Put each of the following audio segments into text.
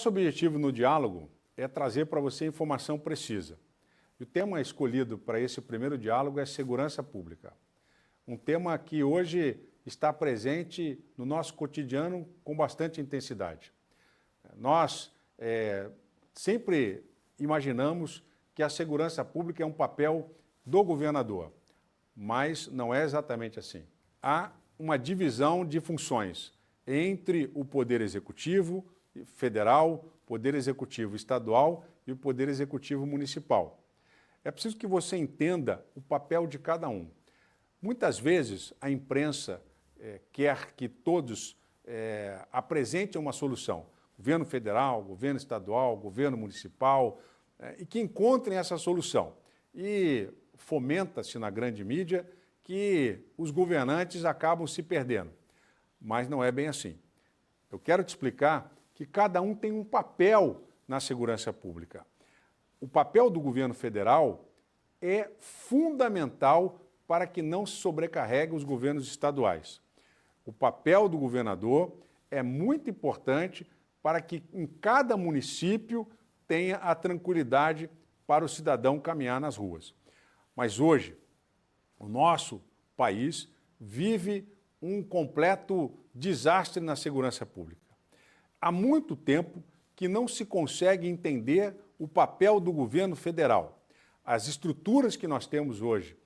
nosso objetivo no diálogo é trazer para você informação precisa. E o tema escolhido para esse primeiro diálogo é segurança pública. Um tema que hoje está presente no nosso cotidiano com bastante intensidade. Nós sempre imaginamos que a segurança pública é um papel do governador, mas não é exatamente assim. Há uma divisão de funções entre o Poder Executivo Federal, Poder Executivo Estadual e o Poder Executivo Municipal. É preciso que você entenda o papel de cada um. Muitas vezes a imprensa quer que todos apresentem uma solução. Governo federal, governo estadual, governo municipal, e que encontrem essa solução. E fomenta-se na grande mídia que os governantes acabam se perdendo. Mas não é bem assim. Eu quero te explicar que cada um tem um papel na segurança pública. O papel do governo federal é fundamental para que não se sobrecarregue os governos estaduais. O papel do governador é muito importante para que em cada município tenha a tranquilidade para o cidadão caminhar nas ruas. Mas hoje, o nosso país vive um completo desastre na segurança pública. Há muito tempo que não se consegue entender o papel do governo federal. As estruturas que nós temos hoje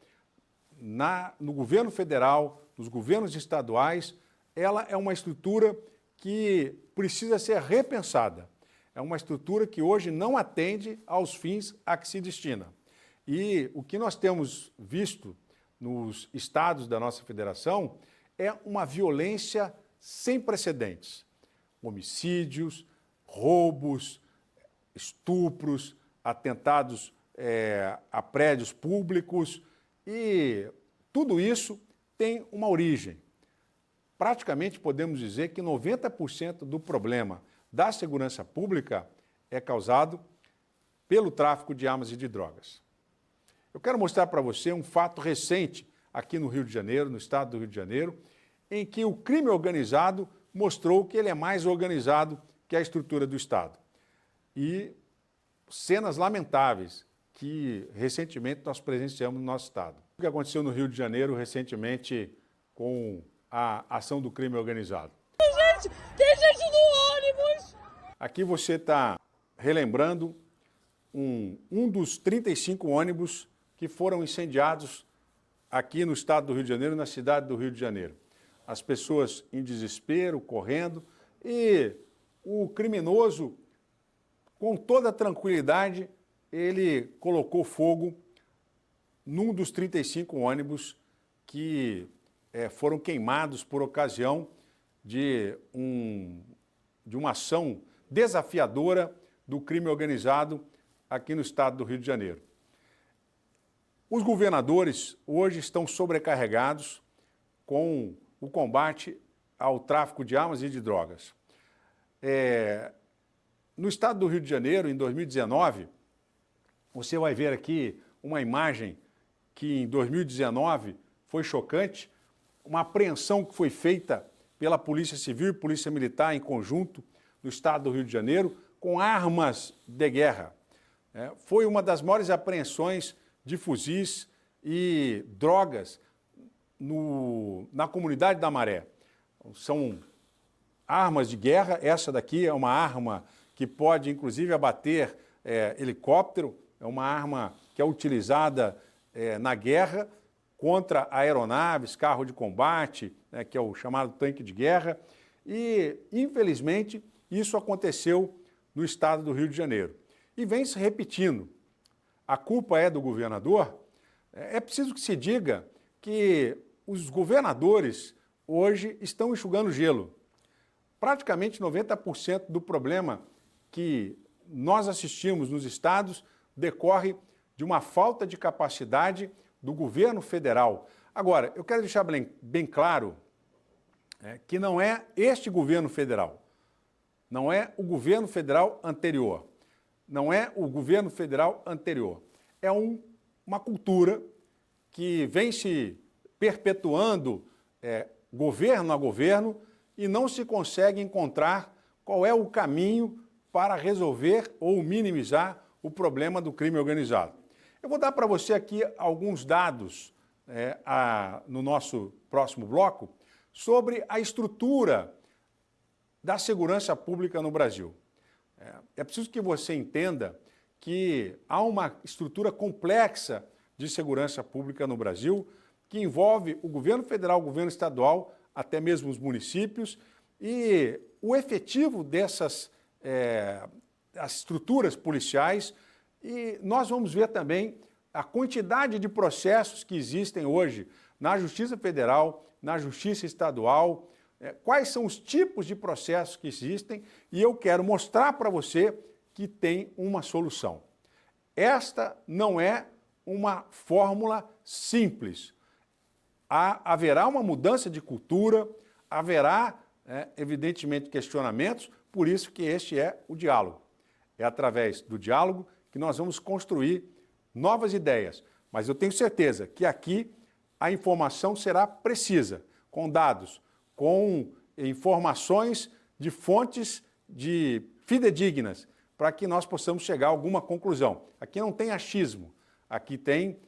no governo federal, nos governos estaduais, ela é uma estrutura que precisa ser repensada. É uma estrutura que hoje não atende aos fins a que se destina. E o que nós temos visto nos estados da nossa federação é uma violência sem precedentes. Homicídios, roubos, estupros, atentados a prédios públicos, e tudo isso tem uma origem. Praticamente podemos dizer que 90% do problema da segurança pública é causado pelo tráfico de armas e de drogas. Eu quero mostrar para você um fato recente aqui no Rio de Janeiro, no estado do Rio de Janeiro, em que o crime organizado mostrou que ele é mais organizado que a estrutura do Estado. E cenas lamentáveis que recentemente nós presenciamos no nosso Estado. O que aconteceu no Rio de Janeiro recentemente com a ação do crime organizado? Tem gente no ônibus! Aqui você está relembrando um dos 35 ônibus que foram incendiados aqui no estado do Rio de Janeiro, na cidade do Rio de Janeiro. As pessoas em desespero, correndo, e o criminoso, com toda tranquilidade, ele colocou fogo num dos 35 ônibus que foram queimados por ocasião de uma ação desafiadora do crime organizado aqui no estado do Rio de Janeiro. Os governadores hoje estão sobrecarregados com o combate ao tráfico de armas e de drogas. No estado do Rio de Janeiro, em 2019, você vai ver aqui uma imagem que em 2019 foi chocante, uma apreensão que foi feita pela Polícia Civil e Polícia Militar em conjunto no estado do Rio de Janeiro com armas de guerra. Foi uma das maiores apreensões de fuzis e drogas na comunidade da Maré. São armas de guerra, essa daqui é uma arma que pode inclusive abater helicóptero, é uma arma que é utilizada na guerra contra aeronaves, carro de combate, que é o chamado tanque de guerra, e infelizmente isso aconteceu no estado do Rio de Janeiro. E vem se repetindo. A culpa é do governador? É preciso que se diga que os governadores hoje estão enxugando gelo. Praticamente 90% do problema que nós assistimos nos estados decorre de uma falta de capacidade do governo federal. Agora, eu quero deixar bem claro que não é este governo federal, não é o governo federal anterior, não é o governo federal anterior. É uma cultura que vem se perpetuando governo a governo e não se consegue encontrar qual é o caminho para resolver ou minimizar o problema do crime organizado. Eu vou dar para você aqui alguns dados no nosso próximo bloco sobre a estrutura da segurança pública no Brasil. É preciso que você entenda que há uma estrutura complexa de segurança pública no Brasil que envolve o governo federal, o governo estadual, até mesmo os municípios, e o efetivo dessas as estruturas policiais, e nós vamos ver também a quantidade de processos que existem hoje na Justiça Federal, na Justiça Estadual, quais são os tipos de processos que existem, e eu quero mostrar para você que tem uma solução. Esta não é uma fórmula simples. Haverá uma mudança de cultura, haverá, evidentemente, questionamentos, por isso que este é o diálogo. É através do diálogo que nós vamos construir novas ideias, mas eu tenho certeza que aqui a informação será precisa, com dados, com informações de fontes fidedignas, para que nós possamos chegar a alguma conclusão. Aqui não tem achismo, aqui tem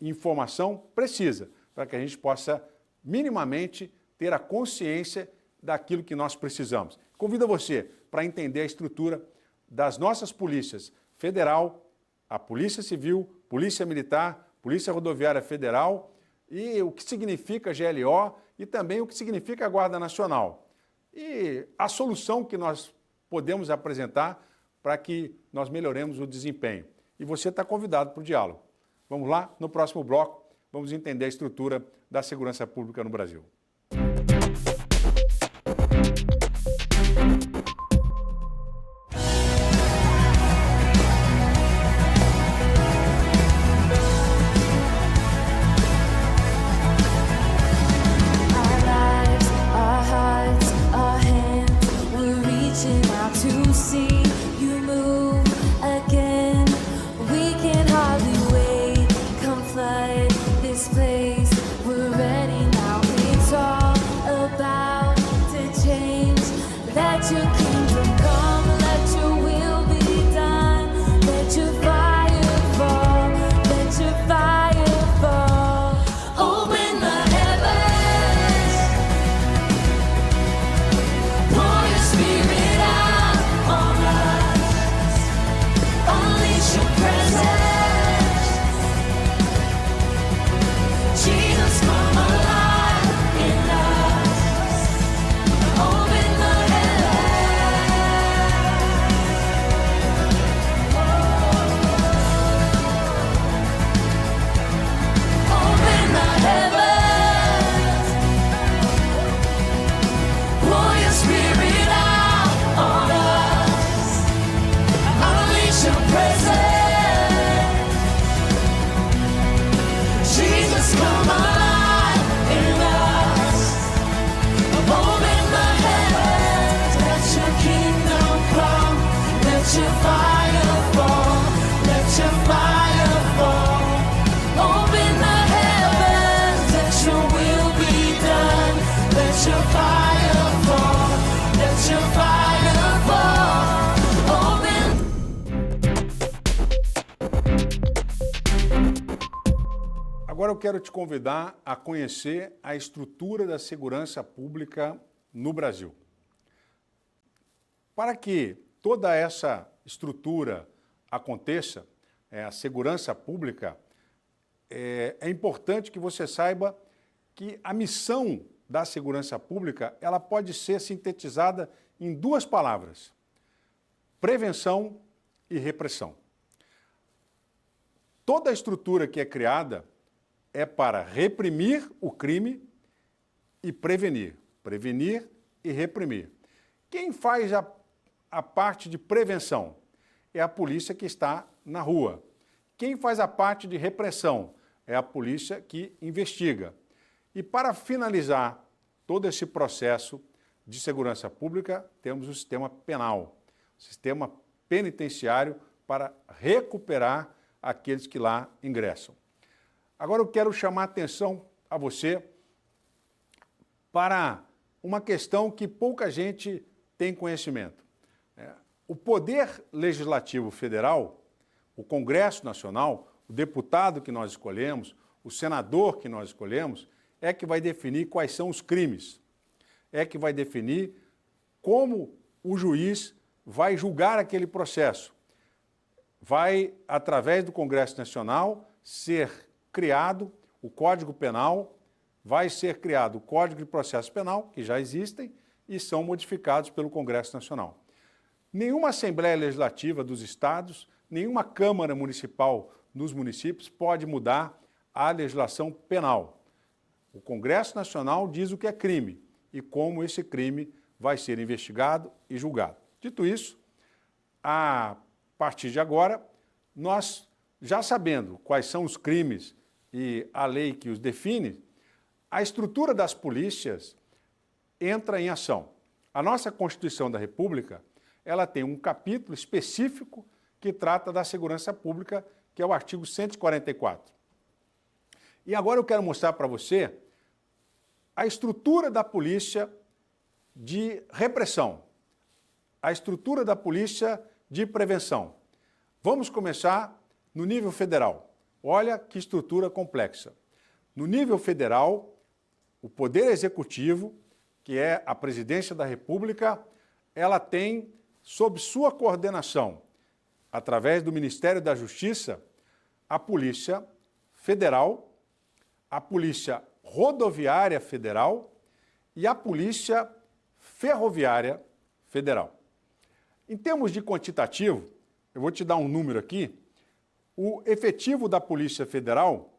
informação precisa, para que a gente possa minimamente ter a consciência daquilo que nós precisamos. Convido você para entender a estrutura das nossas polícias federal, a Polícia Civil, Polícia Militar, Polícia Rodoviária Federal e o que significa GLO e também o que significa a Guarda Nacional. E a solução que nós podemos apresentar para que nós melhoremos o desempenho. E você está convidado para o diálogo. Vamos lá, no próximo bloco, vamos entender a estrutura da segurança pública no Brasil. Agora eu quero te convidar a conhecer a estrutura da segurança pública no Brasil. Para que toda essa estrutura aconteça, a segurança pública, é importante que você saiba que a missão da segurança pública ela pode ser sintetizada em duas palavras: prevenção e repressão. Toda a estrutura que é criada é para reprimir o crime e prevenir. Prevenir e reprimir. Quem faz a parte de prevenção? É a polícia que está na rua. Quem faz a parte de repressão? É a polícia que investiga. E para finalizar todo esse processo de segurança pública, temos o sistema penal, o sistema penitenciário para recuperar aqueles que lá ingressam. Agora eu quero chamar a atenção a você para uma questão que pouca gente tem conhecimento. o Poder Legislativo Federal, o Congresso Nacional, o deputado que nós escolhemos, o senador que nós escolhemos, é que vai definir quais são os crimes, é que vai definir como o juiz vai julgar aquele processo. Vai, através do Congresso Nacional, ser criado o Código Penal, vai ser criado o Código de Processo Penal, que já existem e são modificados pelo Congresso Nacional. Nenhuma Assembleia Legislativa dos estados, nenhuma Câmara Municipal nos municípios pode mudar a legislação penal. O Congresso Nacional diz o que é crime e como esse crime vai ser investigado e julgado. Dito isso, a partir de agora, nós, já sabendo quais são os crimes e a lei que os define, a estrutura das polícias entra em ação. A nossa Constituição da República, ela tem um capítulo específico que trata da segurança pública, que é o artigo 144. E agora eu quero mostrar para você a estrutura da polícia de repressão, a estrutura da polícia de prevenção. Vamos começar no nível federal. Olha que estrutura complexa. No nível federal, o Poder Executivo, que é a Presidência da República, ela tem, sob sua coordenação, através do Ministério da Justiça, a Polícia Federal, a Polícia Rodoviária Federal e a Polícia Ferroviária Federal. Em termos de quantitativo, eu vou te dar um número aqui, o efetivo da Polícia Federal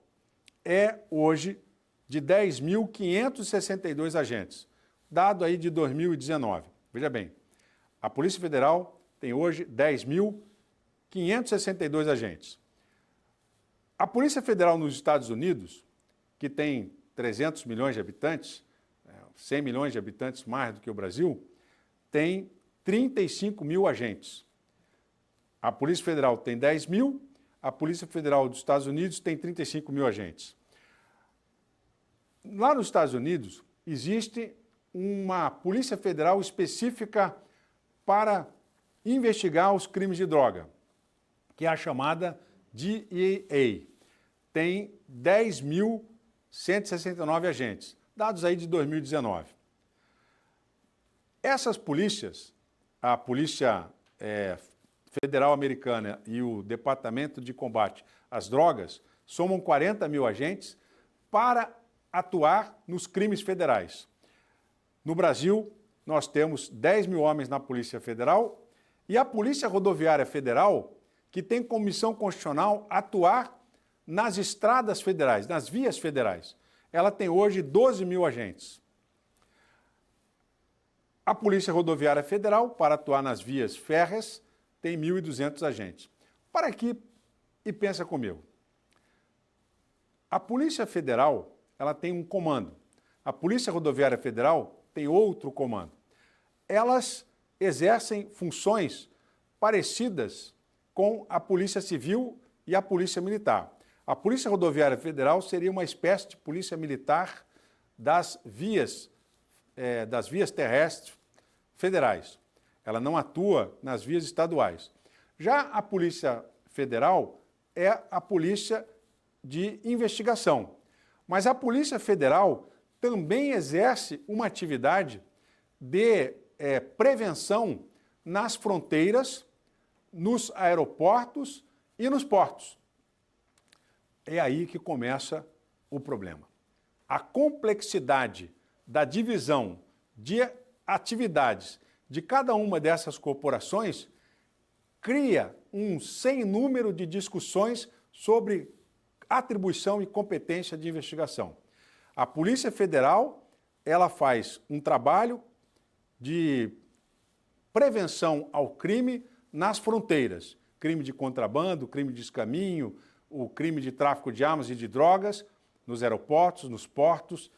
é hoje de 10.562 agentes, dado aí de 2019. Veja bem, a Polícia Federal tem hoje 10.562 agentes. A Polícia Federal nos Estados Unidos, que tem 300 milhões de habitantes, 100 milhões de habitantes mais do que o Brasil, tem 35 mil agentes. A Polícia Federal tem 10 mil, a Polícia Federal dos Estados Unidos tem 35 mil agentes. Lá nos Estados Unidos, existe uma Polícia Federal específica para investigar os crimes de droga, que é a chamada DEA. Tem 10.169 agentes, dados aí de 2019. Essas polícias, a Polícia Federal Americana e o Departamento de Combate às Drogas, somam 40 mil agentes para atuar nos crimes federais. No Brasil, nós temos 10 mil homens na Polícia Federal e a Polícia Rodoviária Federal, que tem como missão constitucional atuar nas estradas federais, nas vias federais. Ela tem hoje 12 mil agentes. A Polícia Rodoviária Federal, para atuar nas vias férreas, tem 1.200 agentes. Para aqui e pensa comigo. A Polícia Federal, ela tem um comando. A Polícia Rodoviária Federal tem outro comando. Elas exercem funções parecidas com a Polícia Civil e a Polícia Militar. A Polícia Rodoviária Federal seria uma espécie de polícia militar das vias terrestres federais. Ela não atua nas vias estaduais. Já a Polícia Federal é a polícia de investigação. Mas a Polícia Federal também exerce uma atividade de prevenção nas fronteiras, nos aeroportos e nos portos. É aí que começa o problema. A complexidade da divisão de atividades de cada uma dessas corporações cria um sem número de discussões sobre atribuição e competência de investigação. A Polícia Federal, ela faz um trabalho de prevenção ao crime nas fronteiras. Crime de contrabando, crime de descaminho, o crime de tráfico de armas e de drogas nos aeroportos, nos portos,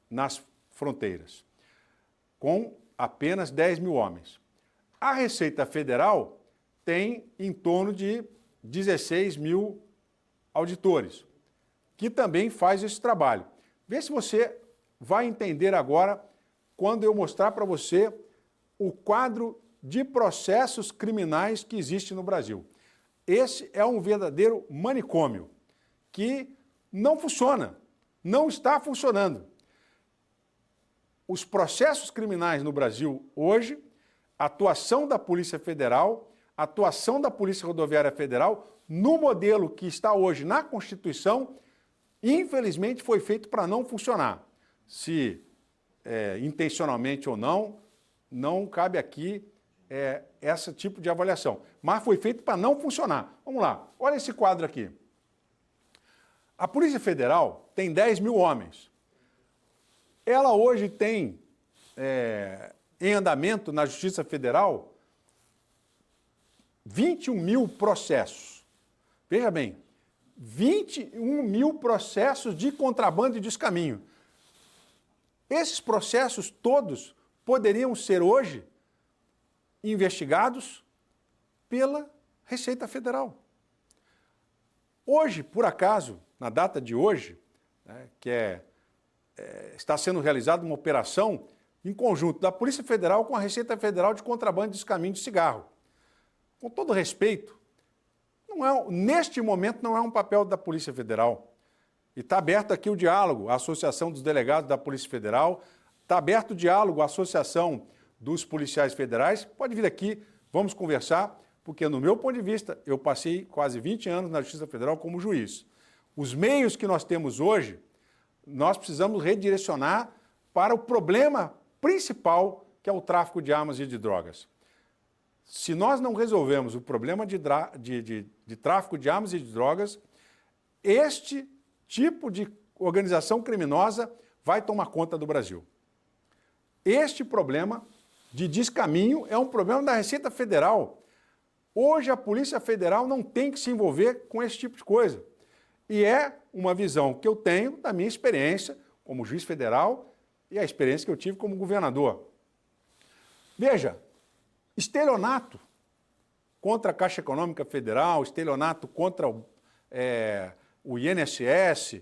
nas fronteiras, com apenas 10 mil homens. A Receita Federal tem em torno de 16 mil auditores, que também faz esse trabalho. Vê se você vai entender agora quando eu mostrar para você o quadro de processos criminais que existe no Brasil. Esse é um verdadeiro manicômio que não funciona, não está funcionando. Os processos criminais no Brasil hoje, a atuação da Polícia Federal, a atuação da Polícia Rodoviária Federal, no modelo que está hoje na Constituição, infelizmente foi feito para não funcionar. Se intencionalmente ou não, não cabe aqui esse tipo de avaliação. Mas foi feito para não funcionar. Vamos lá, olha esse quadro aqui. A Polícia Federal tem 10 mil homens. Ela hoje tem em andamento na Justiça Federal 21 mil processos. Veja bem, 21 mil processos de contrabando e descaminho. Esses processos todos poderiam ser hoje investigados pela Receita Federal. Hoje, por acaso, na data de hoje, né, está sendo realizada uma operação em conjunto da Polícia Federal com a Receita Federal de contrabando e descaminho de cigarro. Com todo respeito, neste momento não é um papel da Polícia Federal. E está aberto aqui o diálogo, a Associação dos Delegados da Polícia Federal, está aberto o diálogo, a Associação dos Policiais Federais. Pode vir aqui, vamos conversar, porque no meu ponto de vista, eu passei quase 20 anos na Justiça Federal como juiz. Os meios que nós temos hoje, nós precisamos redirecionar para o problema principal, que é o tráfico de armas e de drogas. Se nós não resolvermos o problema de tráfico de armas e de drogas, este tipo de organização criminosa vai tomar conta do Brasil. Este problema de descaminho é um problema da Receita Federal. Hoje a Polícia Federal não tem que se envolver com esse tipo de coisa. E é uma visão que eu tenho da minha experiência como juiz federal e a experiência que eu tive como governador. Veja, estelionato contra a Caixa Econômica Federal, estelionato contra o INSS,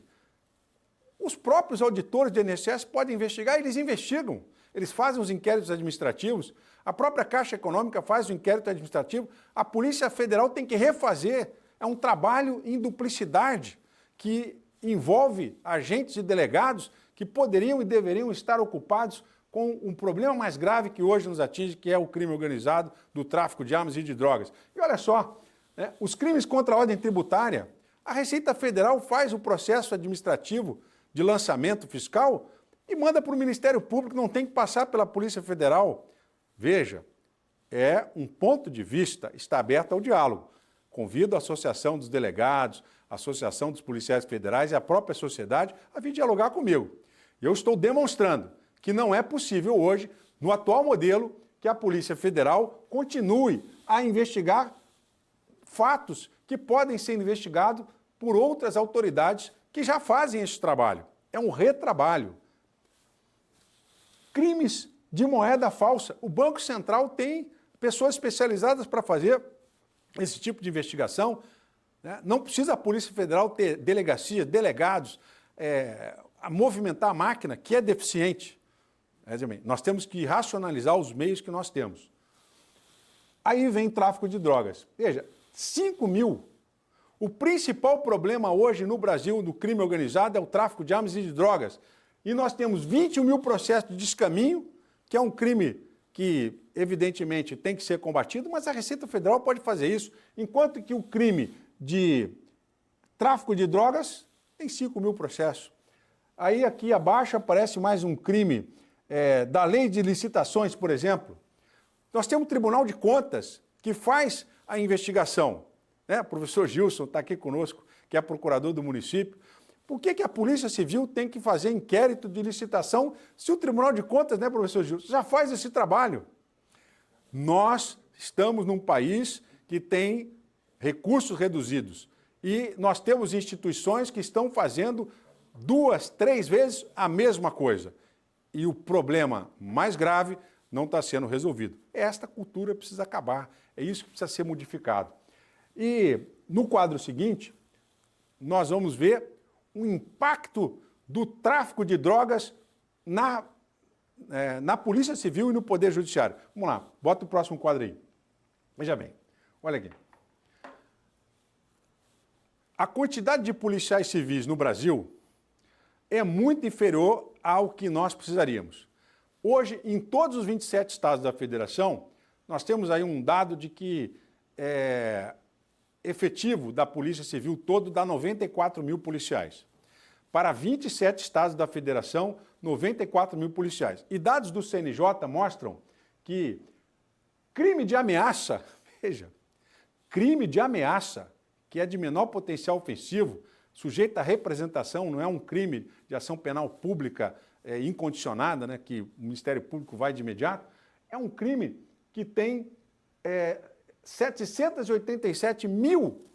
os próprios auditores do INSS podem investigar, eles investigam, eles fazem os inquéritos administrativos, a própria Caixa Econômica faz o inquérito administrativo, a Polícia Federal tem que refazer, é um trabalho em duplicidade que envolve agentes e delegados que poderiam e deveriam estar ocupados com um problema mais grave que hoje nos atinge, que é o crime organizado do tráfico de armas e de drogas. E olha só, né, os crimes contra a ordem tributária, a Receita Federal faz o processo administrativo de lançamento fiscal e manda para o Ministério Público, não tem que passar pela Polícia Federal. Veja, é um ponto de vista, está aberto ao diálogo. Convido a Associação dos Delegados, a Associação dos Policiais Federais e a própria sociedade a vir dialogar comigo. Eu estou demonstrando que não é possível hoje, no atual modelo, que a Polícia Federal continue a investigar fatos que podem ser investigados por outras autoridades que já fazem esse trabalho. É um retrabalho. Crimes de moeda falsa. O Banco Central tem pessoas especializadas para fazer esse tipo de investigação. Né? Não precisa a Polícia Federal ter delegacias, delegados, a movimentar a máquina, que é deficiente. Nós temos que racionalizar os meios que nós temos. Aí vem tráfico de drogas. Veja, 5 mil. O principal problema hoje no Brasil do crime organizado é o tráfico de armas e de drogas. E nós temos 21 mil processos de descaminho, que é um crime que, evidentemente, tem que ser combatido, mas a Receita Federal pode fazer isso, enquanto que o crime de tráfico de drogas tem 5 mil processos. Aí aqui abaixo aparece mais um crime da lei de licitações, por exemplo. Nós temos o Tribunal de Contas que faz a investigação. Né? O professor Gilson está aqui conosco, que é procurador do município. Por que a Polícia Civil tem que fazer inquérito de licitação se o Tribunal de Contas, né, professor Gilson, já faz esse trabalho? Nós estamos num país que tem recursos reduzidos e nós temos instituições que estão fazendo 2, 3 vezes a mesma coisa. E o problema mais grave não está sendo resolvido. Esta cultura precisa acabar, é isso que precisa ser modificado. E no quadro seguinte, nós vamos ver o impacto do tráfico de drogas na na Polícia Civil e no Poder Judiciário. Vamos lá, bota o próximo quadro aí. Veja bem, olha aqui. A quantidade de policiais civis no Brasil é muito inferior ao que nós precisaríamos. Hoje, em todos os 27 estados da federação, nós temos aí um dado de que efetivo da Polícia Civil todo dá 94 mil policiais. Para 27 estados da federação, 94 mil policiais. E dados do CNJ mostram que crime de ameaça, veja, crime de ameaça, que é de menor potencial ofensivo, sujeito à representação, não é um crime de ação penal pública incondicionada, né, que o Ministério Público vai de imediato, é um crime que tem 787 mil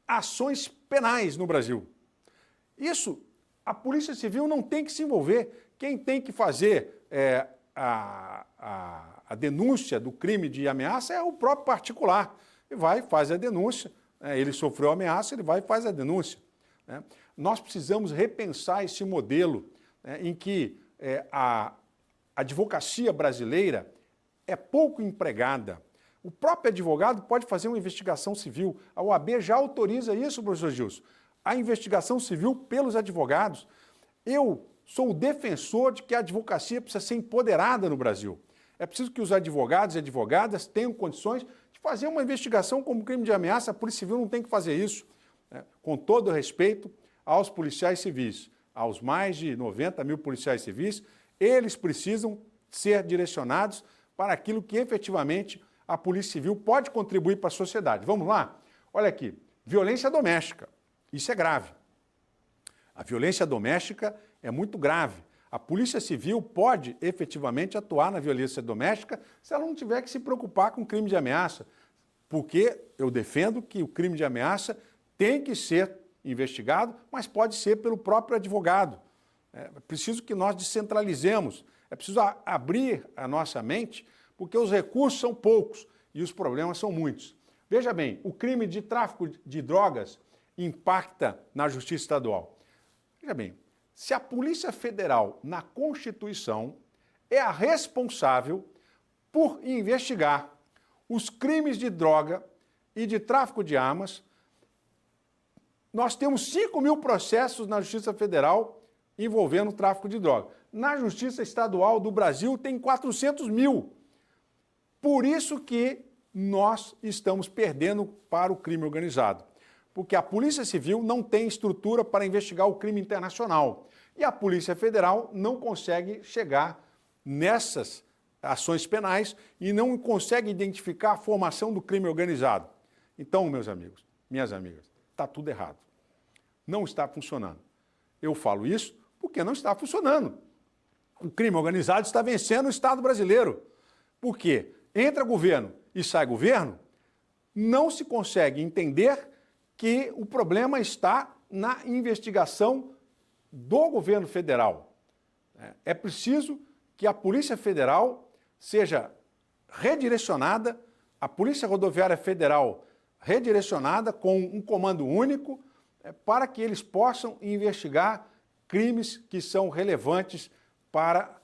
ações penais no Brasil. Isso, a Polícia Civil não tem que se envolver. Quem tem que fazer a denúncia do crime de ameaça é o próprio particular. Ele vai, faz a denúncia, ele sofreu ameaça, ele vai e faz a denúncia. Nós precisamos repensar esse modelo em que a advocacia brasileira é pouco empregada. O próprio advogado pode fazer uma investigação civil. A OAB já autoriza isso, professor Gilson. A investigação civil pelos advogados. Eu sou o defensor de que a advocacia precisa ser empoderada no Brasil. É preciso que os advogados e advogadas tenham condições de fazer uma investigação como crime de ameaça. A Polícia Civil não tem que fazer isso. Com todo respeito aos policiais civis, aos mais de 90 mil policiais civis, eles precisam ser direcionados para aquilo que efetivamente a Polícia Civil pode contribuir para a sociedade. Vamos lá? Olha aqui, violência doméstica. Isso é grave. A violência doméstica é muito grave. A Polícia Civil pode efetivamente atuar na violência doméstica se ela não tiver que se preocupar com crime de ameaça, porque eu defendo que o crime de ameaça tem que ser investigado, mas pode ser pelo próprio advogado. É preciso que nós descentralizemos, é preciso abrir a nossa mente, porque os recursos são poucos e os problemas são muitos. Veja bem, o crime de tráfico de drogas impacta na Justiça Estadual. Veja bem, se a Polícia Federal, na Constituição, é a responsável por investigar os crimes de droga e de tráfico de armas, nós temos 5 mil processos na Justiça Federal envolvendo tráfico de droga. Na Justiça Estadual do Brasil tem 400 mil. Por isso que nós estamos perdendo para o crime organizado. Porque a Polícia Civil não tem estrutura para investigar o crime internacional. E a Polícia Federal não consegue chegar nessas ações penais e não consegue identificar a formação do crime organizado. Então, meus amigos, minhas amigas, está tudo errado. Não está funcionando. Eu falo isso porque não está funcionando. O crime organizado está vencendo o Estado brasileiro. Por quê? Entra governo e sai governo, não se consegue entender que o problema está na investigação do governo federal. É preciso que a Polícia Federal seja redirecionada, a Polícia Rodoviária Federal redirecionada com um comando único, para que eles possam investigar crimes que são relevantes para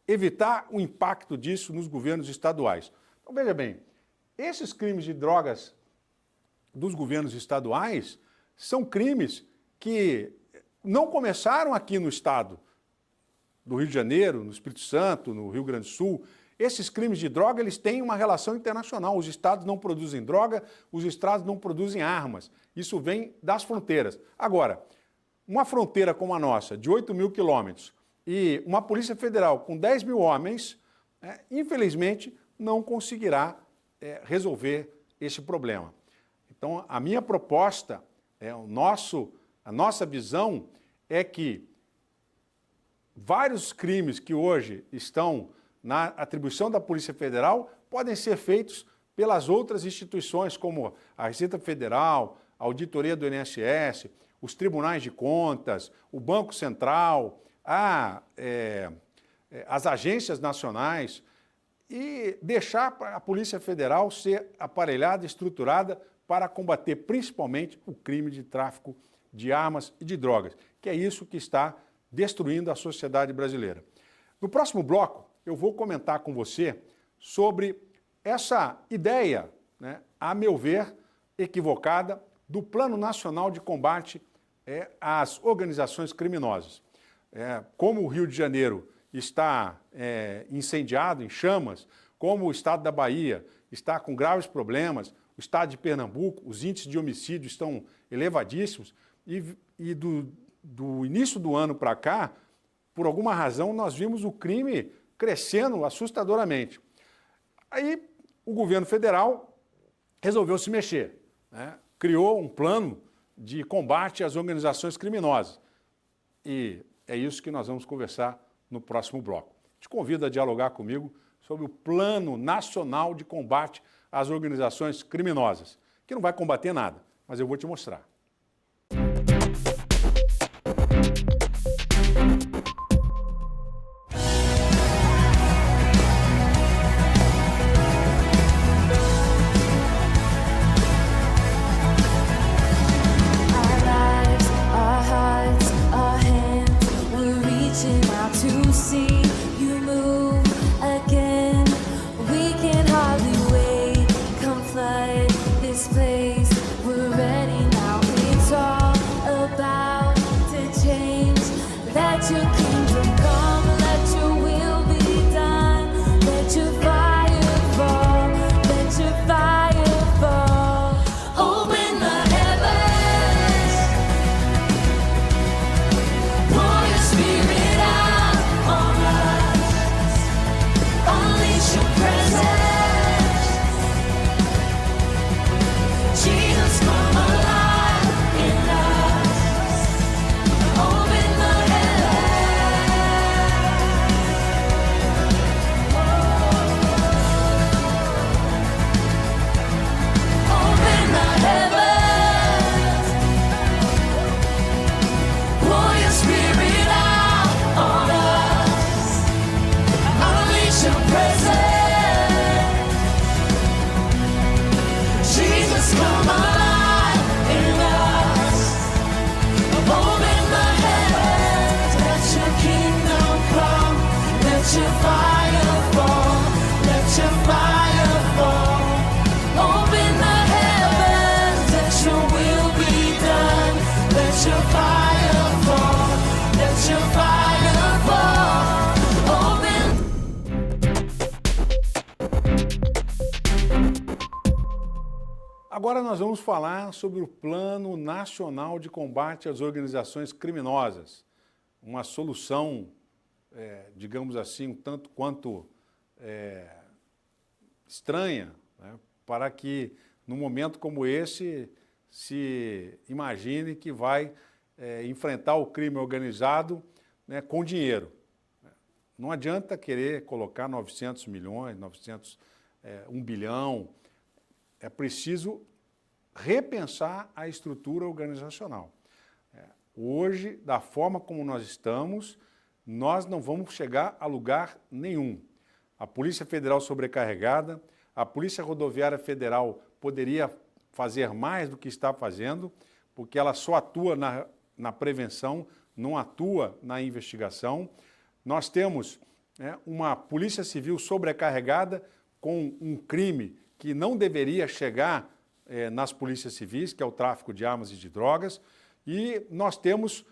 evitar o impacto disso nos governos estaduais. Então, veja bem, esses crimes de drogas dos governos estaduais são crimes que não começaram aqui no estado do Rio de Janeiro, no Espírito Santo, no Rio Grande do Sul. Esses crimes de droga, eles têm uma relação internacional. Os estados não produzem droga, os estados não produzem armas. Isso vem das fronteiras. Agora, uma fronteira como a nossa, de 8 mil quilômetros, e uma Polícia Federal com 10 mil homens, infelizmente, não conseguirá resolver esse problema. Então, a minha proposta, a nossa visão é que vários crimes que hoje estão na atribuição da Polícia Federal podem ser feitos pelas outras instituições, como a Receita Federal, a Auditoria do INSS, os Tribunais de Contas, o Banco Central, as agências nacionais, e deixar a Polícia Federal ser aparelhada, estruturada para combater principalmente o crime de tráfico de armas e de drogas, que é isso que está destruindo a sociedade brasileira. No próximo bloco, eu vou comentar com você sobre essa ideia, né, a meu ver, equivocada, do Plano Nacional de Combate às Organizações Criminosas. Como o Rio de Janeiro está incendiado, em chamas, como o estado da Bahia está com graves problemas, o estado de Pernambuco, os índices de homicídio estão elevadíssimos e do início do ano para cá, por alguma razão, nós vimos o crime crescendo assustadoramente. Aí o governo federal resolveu se mexer, né? Criou um plano de combate às organizações criminosas. E é isso que nós vamos conversar no próximo bloco. Te convido a dialogar comigo sobre o Plano Nacional de Combate às Organizações Criminosas, que não vai combater nada, mas eu vou te mostrar. Agora nós vamos falar sobre o Plano Nacional de Combate às Organizações Criminosas, uma solução, digamos assim, um tanto quanto estranha, né, para que, num momento como esse, se imagine que vai enfrentar o crime organizado, né, com dinheiro. Não adianta querer colocar 900 milhões, 1 bilhão. É preciso repensar a estrutura organizacional. Hoje, da forma como nós estamos, nós não vamos chegar a lugar nenhum. A Polícia Federal sobrecarregada, a Polícia Rodoviária Federal poderia fazer mais do que está fazendo, porque ela só atua na prevenção, não atua na investigação. Nós temos uma Polícia Civil sobrecarregada com um crime que não deveria chegar nas polícias civis, que é o tráfico de armas e de drogas, e nós temos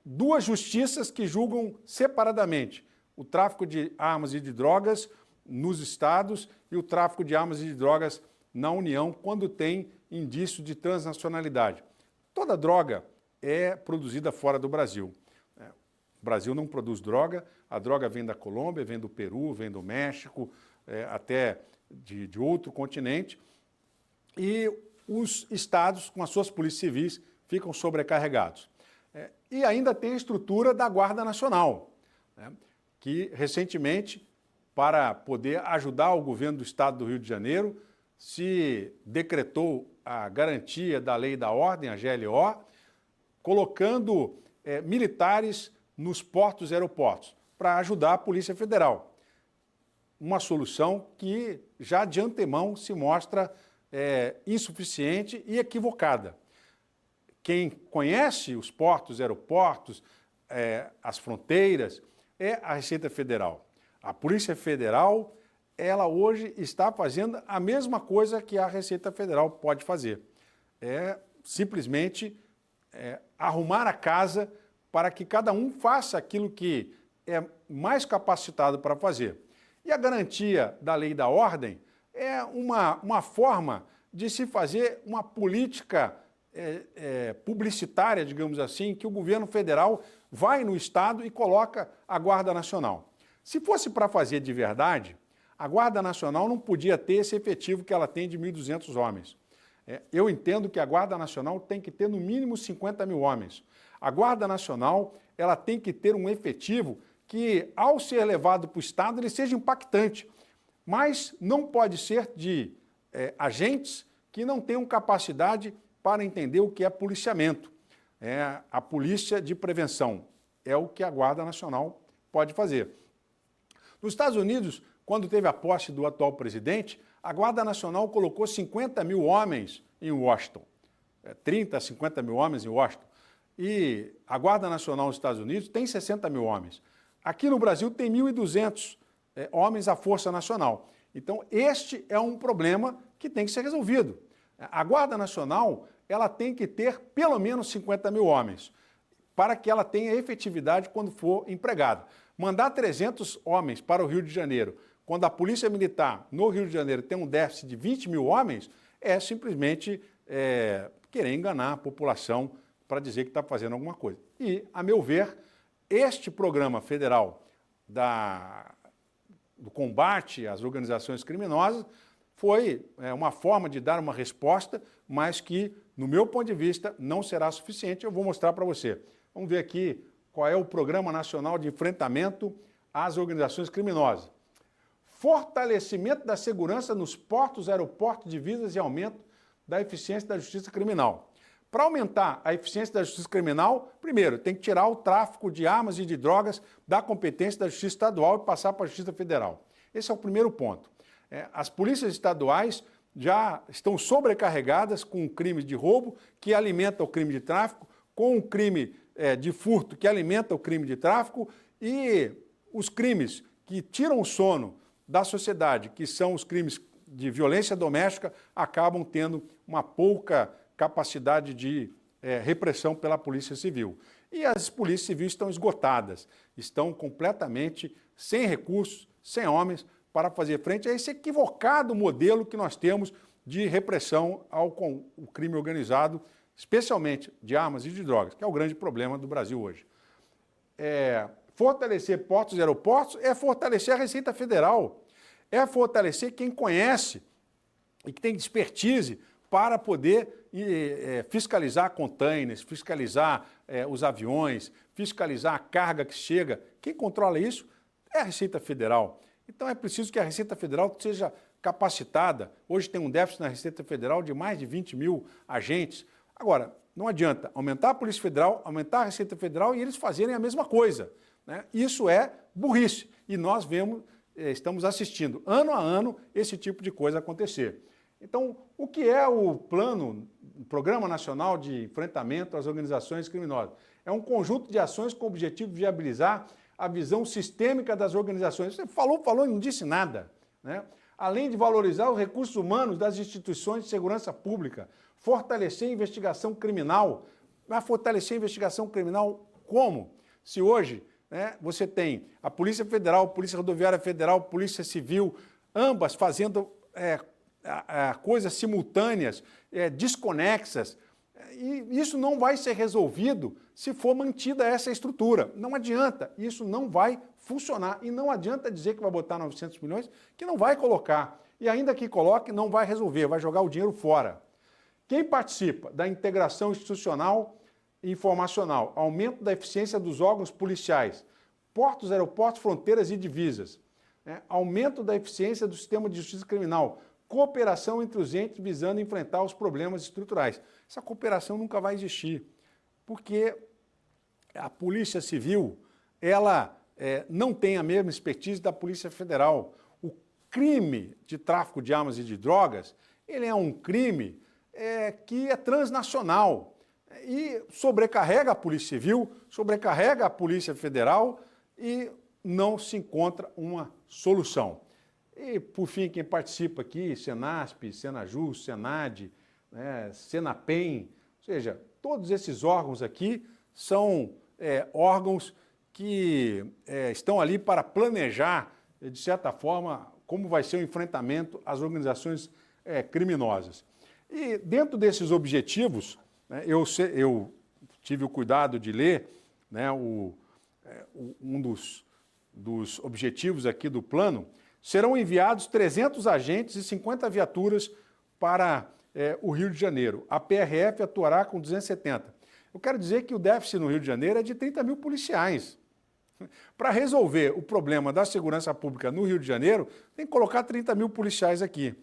duas justiças que julgam separadamente o tráfico de armas e de drogas nos estados e o tráfico de armas e de drogas na União, quando tem indício de transnacionalidade. Toda droga é produzida fora do Brasil. O Brasil não produz droga, a droga vem da Colômbia, vem do Peru, vem do México, até de outro continente, e os estados, com as suas polícias civis, ficam sobrecarregados. E ainda tem a estrutura da Guarda Nacional, né, que recentemente, para poder ajudar o governo do estado do Rio de Janeiro, se decretou a garantia da lei da ordem, a GLO, colocando militares nos portos e aeroportos, para ajudar a Polícia Federal. Uma solução que já de antemão se mostra insuficiente e equivocada. Quem conhece os portos, aeroportos, as fronteiras, é a Receita Federal. A Polícia Federal, ela hoje está fazendo a mesma coisa que a Receita Federal pode fazer. É simplesmente arrumar a casa para que cada um faça aquilo que é mais capacitado para fazer. E a garantia da lei e da ordem é uma forma de se fazer uma política publicitária, digamos assim, que o governo federal vai no Estado e coloca a Guarda Nacional. Se fosse para fazer de verdade, a Guarda Nacional não podia ter esse efetivo que ela tem de 1.200 homens. Eu entendo que a Guarda Nacional tem que ter no mínimo 50 mil homens. A Guarda Nacional ela tem que ter um efetivo que, ao ser levado para o Estado, ele seja impactante, mas não pode ser de agentes que não tenham capacidade para entender o que é policiamento. A polícia de prevenção é o que a Guarda Nacional pode fazer. Nos Estados Unidos, quando teve a posse do atual presidente, a Guarda Nacional colocou 50 mil homens em Washington, 30, 50 mil homens em Washington. E a Guarda Nacional nos Estados Unidos tem 60 mil homens. Aqui no Brasil tem 1.200 homens à Força Nacional. Então, este é um problema que tem que ser resolvido. A Guarda Nacional ela tem que ter pelo menos 50 mil homens, para que ela tenha efetividade quando for empregada. Mandar 300 homens para o Rio de Janeiro, quando a Polícia Militar no Rio de Janeiro tem um déficit de 20 mil homens, é simplesmente querer enganar a população para dizer que está fazendo alguma coisa. E, a meu ver, este programa federal do combate às organizações criminosas foi uma forma de dar uma resposta, mas que, no meu ponto de vista, não será suficiente. Eu vou mostrar para você. Vamos ver aqui qual é o Programa Nacional de Enfrentamento às Organizações Criminosas. Fortalecimento da segurança nos portos, aeroportos, divisas e aumento da eficiência da justiça criminal. Para aumentar a eficiência da justiça criminal, primeiro, tem que tirar o tráfico de armas e de drogas da competência da Justiça Estadual e passar para a Justiça Federal. Esse é o primeiro ponto. As polícias estaduais já estão sobrecarregadas com crimes de roubo, que alimenta o crime de tráfico, com o crime de furto, que alimenta o crime de tráfico, e os crimes que tiram o sono da sociedade, que são os crimes de violência doméstica, acabam tendo uma pouca capacidade de repressão pela Polícia Civil. E as polícias civis estão esgotadas, estão completamente sem recursos, sem homens, para fazer frente a esse equivocado modelo que nós temos de repressão ao crime organizado, especialmente de armas e de drogas, que é o grande problema do Brasil hoje. Fortalecer portos e aeroportos é fortalecer a Receita Federal, é fortalecer quem conhece e que tem expertise para poder fiscalizar containers, fiscalizar os aviões, fiscalizar a carga que chega. Quem controla isso é a Receita Federal. Então é preciso que a Receita Federal seja capacitada. Hoje tem um déficit na Receita Federal de mais de 20 mil agentes. Agora, não adianta aumentar a Polícia Federal, aumentar a Receita Federal e eles fazerem a mesma coisa, né? Isso é burrice. E nós estamos assistindo ano a ano esse tipo de coisa acontecer. Então, o que é o Programa Nacional de Enfrentamento às Organizações Criminosas? É um conjunto de ações com o objetivo de viabilizar a visão sistêmica das organizações. Você falou e não disse nada, né? Além de valorizar os recursos humanos das instituições de segurança pública, fortalecer a investigação criminal. Mas fortalecer a investigação criminal como? Se hoje você tem a Polícia Federal, a Polícia Rodoviária Federal, a Polícia Civil, ambas fazendo coisas simultâneas, desconexas, e isso não vai ser resolvido se for mantida essa estrutura. Não adianta, isso não vai funcionar. E não adianta dizer que vai botar 900 milhões, que não vai colocar. E ainda que coloque, não vai resolver, vai jogar o dinheiro fora. Quem participa da integração institucional e informacional, aumento da eficiência dos órgãos policiais, portos, aeroportos, fronteiras e divisas, aumento da eficiência do sistema de justiça criminal, cooperação entre os entes visando enfrentar os problemas estruturais. Essa cooperação nunca vai existir, porque a Polícia Civil, ela não tem a mesma expertise da Polícia Federal. O crime de tráfico de armas e de drogas, ele é um crime que é transnacional e sobrecarrega a Polícia Civil, sobrecarrega a Polícia Federal e não se encontra uma solução. E, por fim, quem participa aqui, Senasp, Senajus, Senad, né, Senapem, ou seja, todos esses órgãos aqui são órgãos que estão ali para planejar, de certa forma, como vai ser o enfrentamento às organizações criminosas. E dentro desses objetivos, né, eu tive o cuidado de ler, né, um dos objetivos aqui do plano. Serão enviados 300 agentes e 50 viaturas para o Rio de Janeiro. A PRF atuará com 270. Eu quero dizer que o déficit no Rio de Janeiro é de 30 mil policiais. Para resolver o problema da segurança pública no Rio de Janeiro, tem que colocar 30 mil policiais aqui.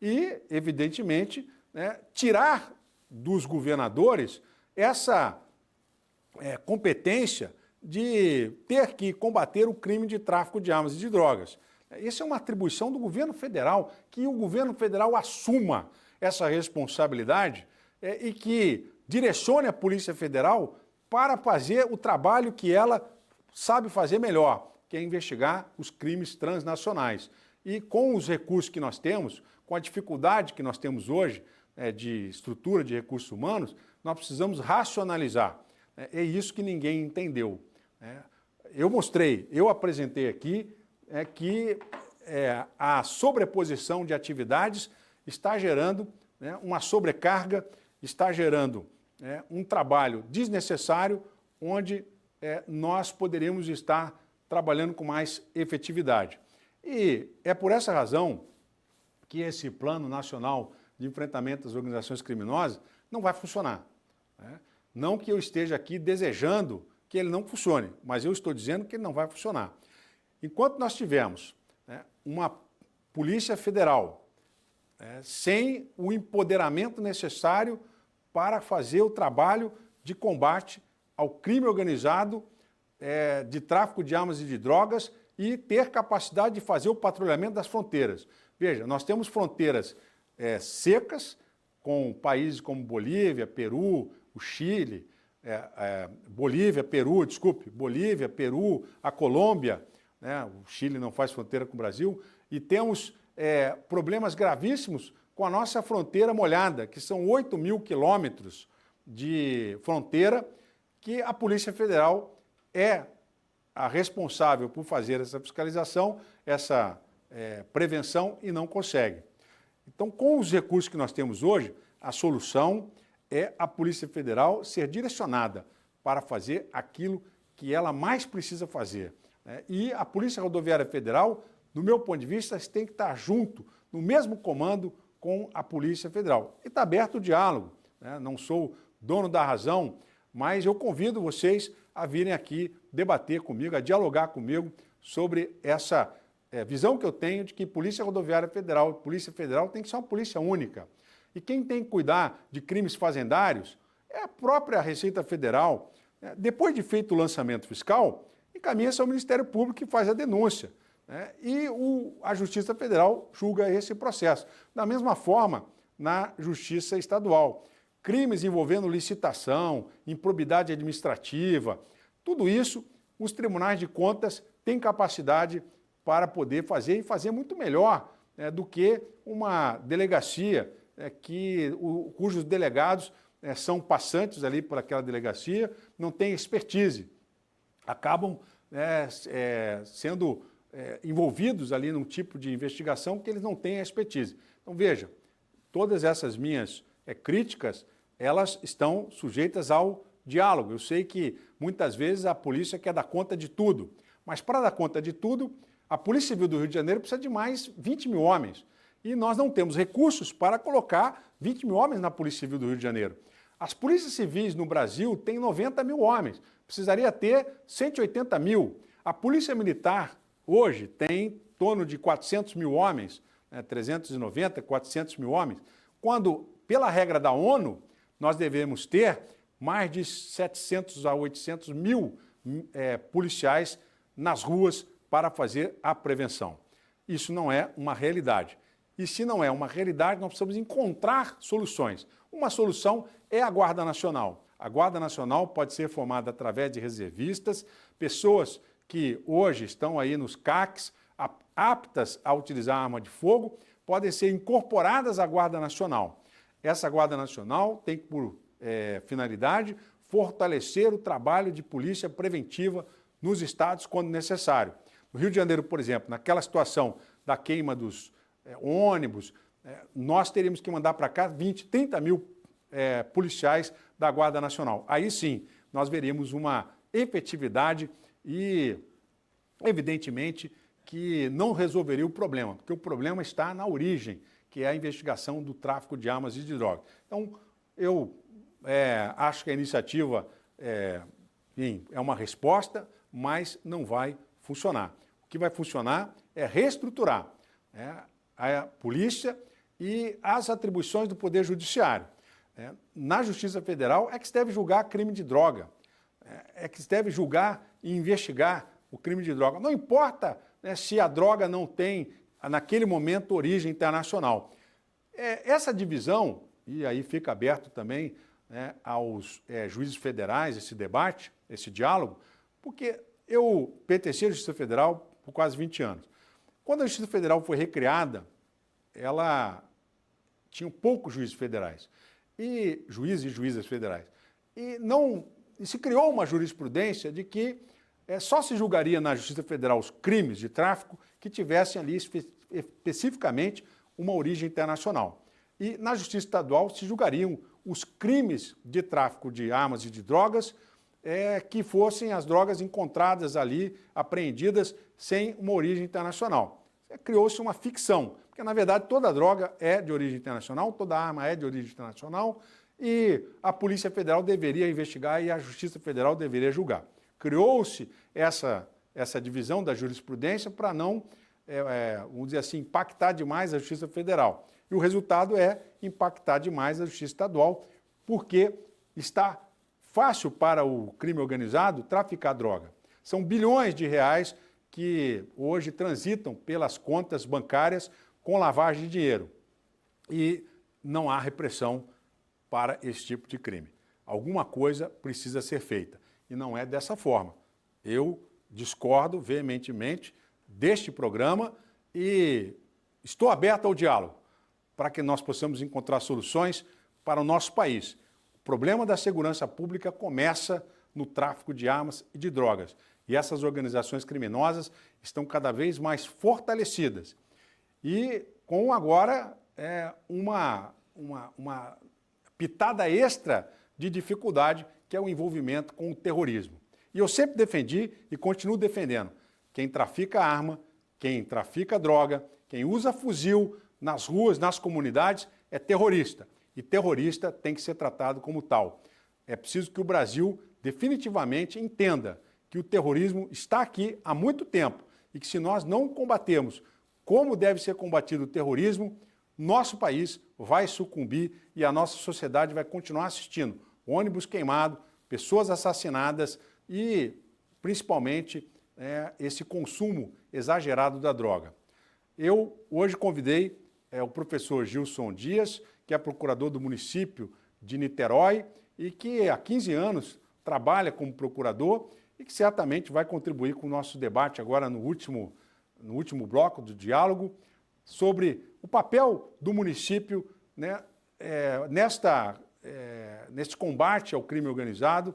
E, evidentemente, né, tirar dos governadores essa competência de ter que combater o crime de tráfico de armas e de drogas. Essa é uma atribuição do governo federal, que o governo federal assuma essa responsabilidade e que direcione a Polícia Federal para fazer o trabalho que ela sabe fazer melhor, que é investigar os crimes transnacionais. E com os recursos que nós temos, com a dificuldade que nós temos hoje de estrutura de recursos humanos, nós precisamos racionalizar. É isso que ninguém entendeu. Eu apresentei aqui que a sobreposição de atividades está gerando uma sobrecarga, está gerando um trabalho desnecessário, onde nós poderíamos estar trabalhando com mais efetividade. E é por essa razão que esse Plano Nacional de Enfrentamento às Organizações Criminosas não vai funcionar. Não que eu esteja aqui desejando que ele não funcione, mas eu estou dizendo que ele não vai funcionar. Enquanto nós tivermos uma Polícia Federal sem o empoderamento necessário para fazer o trabalho de combate ao crime organizado, de tráfico de armas e de drogas e ter capacidade de fazer o patrulhamento das fronteiras. Veja, nós temos fronteiras secas com países como Bolívia, Peru, o Chile, Bolívia, Peru, a Colômbia, né? O Chile não faz fronteira com o Brasil, e temos problemas gravíssimos com a nossa fronteira molhada, que são 8 mil quilômetros de fronteira, que a Polícia Federal é a responsável por fazer essa fiscalização, essa prevenção, e não consegue. Então, com os recursos que nós temos hoje, a solução é a Polícia Federal ser direcionada para fazer aquilo que ela mais precisa fazer. E a Polícia Rodoviária Federal, do meu ponto de vista, tem que estar junto, no mesmo comando com a Polícia Federal. E está aberto o diálogo, não sou dono da razão, mas eu convido vocês a virem aqui debater comigo, a dialogar comigo sobre essa visão que eu tenho de que Polícia Rodoviária Federal, Polícia Federal tem que ser uma polícia única. E quem tem que cuidar de crimes fazendários é a própria Receita Federal. Depois de feito o lançamento fiscal, encaminha-se ao Ministério Público que faz a denúncia. E a Justiça Federal julga esse processo. Da mesma forma, na Justiça Estadual. Crimes envolvendo licitação, improbidade administrativa, tudo isso os tribunais de contas têm capacidade para poder fazer e fazer muito melhor do que uma delegacia cujos delegados são passantes ali por aquela delegacia, não têm expertise, acabam sendo envolvidos ali num tipo de investigação que eles não têm a expertise. Então, veja, todas essas minhas críticas, elas estão sujeitas ao diálogo. Eu sei que muitas vezes a polícia quer dar conta de tudo, mas para dar conta de tudo, a Polícia Civil do Rio de Janeiro precisa de mais 20 mil homens. E nós não temos recursos para colocar 20 mil homens na Polícia Civil do Rio de Janeiro. As polícias civis no Brasil têm 90 mil homens, precisaria ter 180 mil. A Polícia Militar hoje tem em torno de 400 mil homens, 390, 400 mil homens, quando, pela regra da ONU, nós devemos ter mais de 700 a 800 mil policiais nas ruas para fazer a prevenção. Isso não é uma realidade. E se não é uma realidade, nós precisamos encontrar soluções. Uma solução é a Guarda Nacional. A Guarda Nacional pode ser formada através de reservistas, pessoas que hoje estão aí nos CACs, aptas a utilizar arma de fogo, podem ser incorporadas à Guarda Nacional. Essa Guarda Nacional tem por finalidade fortalecer o trabalho de polícia preventiva nos estados quando necessário. No Rio de Janeiro, por exemplo, naquela situação da queima dos ônibus, nós teríamos que mandar para cá 20, 30 mil policiais da Guarda Nacional. Aí sim, nós veríamos uma efetividade e, evidentemente, que não resolveria o problema, porque o problema está na origem, que é a investigação do tráfico de armas e de drogas. Então, eu acho que a iniciativa enfim, é uma resposta, mas não vai funcionar. O que vai funcionar é reestruturar a polícia e as atribuições do Poder Judiciário. Na Justiça Federal é que se deve julgar crime de droga, é que se deve julgar e investigar o crime de droga. Não importa se a droga não tem, naquele momento, origem internacional. Essa divisão, e aí fica aberto também aos juízes federais esse debate, esse diálogo, porque eu pertenci à Justiça Federal por quase 20 anos. Quando a Justiça Federal foi recriada, ela tinha poucos juízes federais, e juízes e juízas federais. E se criou uma jurisprudência de que só se julgaria na Justiça Federal os crimes de tráfico que tivessem ali especificamente uma origem internacional. E na Justiça Estadual se julgariam os crimes de tráfico de armas e de drogas que fossem as drogas encontradas ali, apreendidas, sem uma origem internacional. Criou-se uma ficção, porque na verdade toda droga é de origem internacional, toda arma é de origem internacional e a Polícia Federal deveria investigar e a Justiça Federal deveria julgar. Criou-se essa divisão da jurisprudência para não, vamos dizer assim, impactar demais a Justiça Federal. E o resultado é impactar demais a Justiça Estadual, porque está fácil para o crime organizado traficar droga. São bilhões de reais que hoje transitam pelas contas bancárias com lavagem de dinheiro. E não há repressão para esse tipo de crime. Alguma coisa precisa ser feita. E não é dessa forma. Eu discordo veementemente deste programa e estou aberto ao diálogo para que nós possamos encontrar soluções para o nosso país. O problema da segurança pública começa no tráfico de armas e de drogas. E essas organizações criminosas estão cada vez mais fortalecidas. E com agora uma pitada extra de dificuldade, que é o envolvimento com o terrorismo. E eu sempre defendi e continuo defendendo: quem trafica arma, quem trafica droga, quem usa fuzil nas ruas, nas comunidades, é terrorista. E terrorista tem que ser tratado como tal. É preciso que o Brasil definitivamente entenda que o terrorismo está aqui há muito tempo e que se nós não combatermos como deve ser combatido o terrorismo, nosso país vai sucumbir e a nossa sociedade vai continuar assistindo ônibus queimado, pessoas assassinadas e, principalmente, esse consumo exagerado da droga. Eu hoje convidei o professor Gilson Dias, que é procurador do município de Niterói e que há 15 anos trabalha como procurador e que certamente vai contribuir com o nosso debate agora no último bloco do diálogo sobre o papel do município neste combate ao crime organizado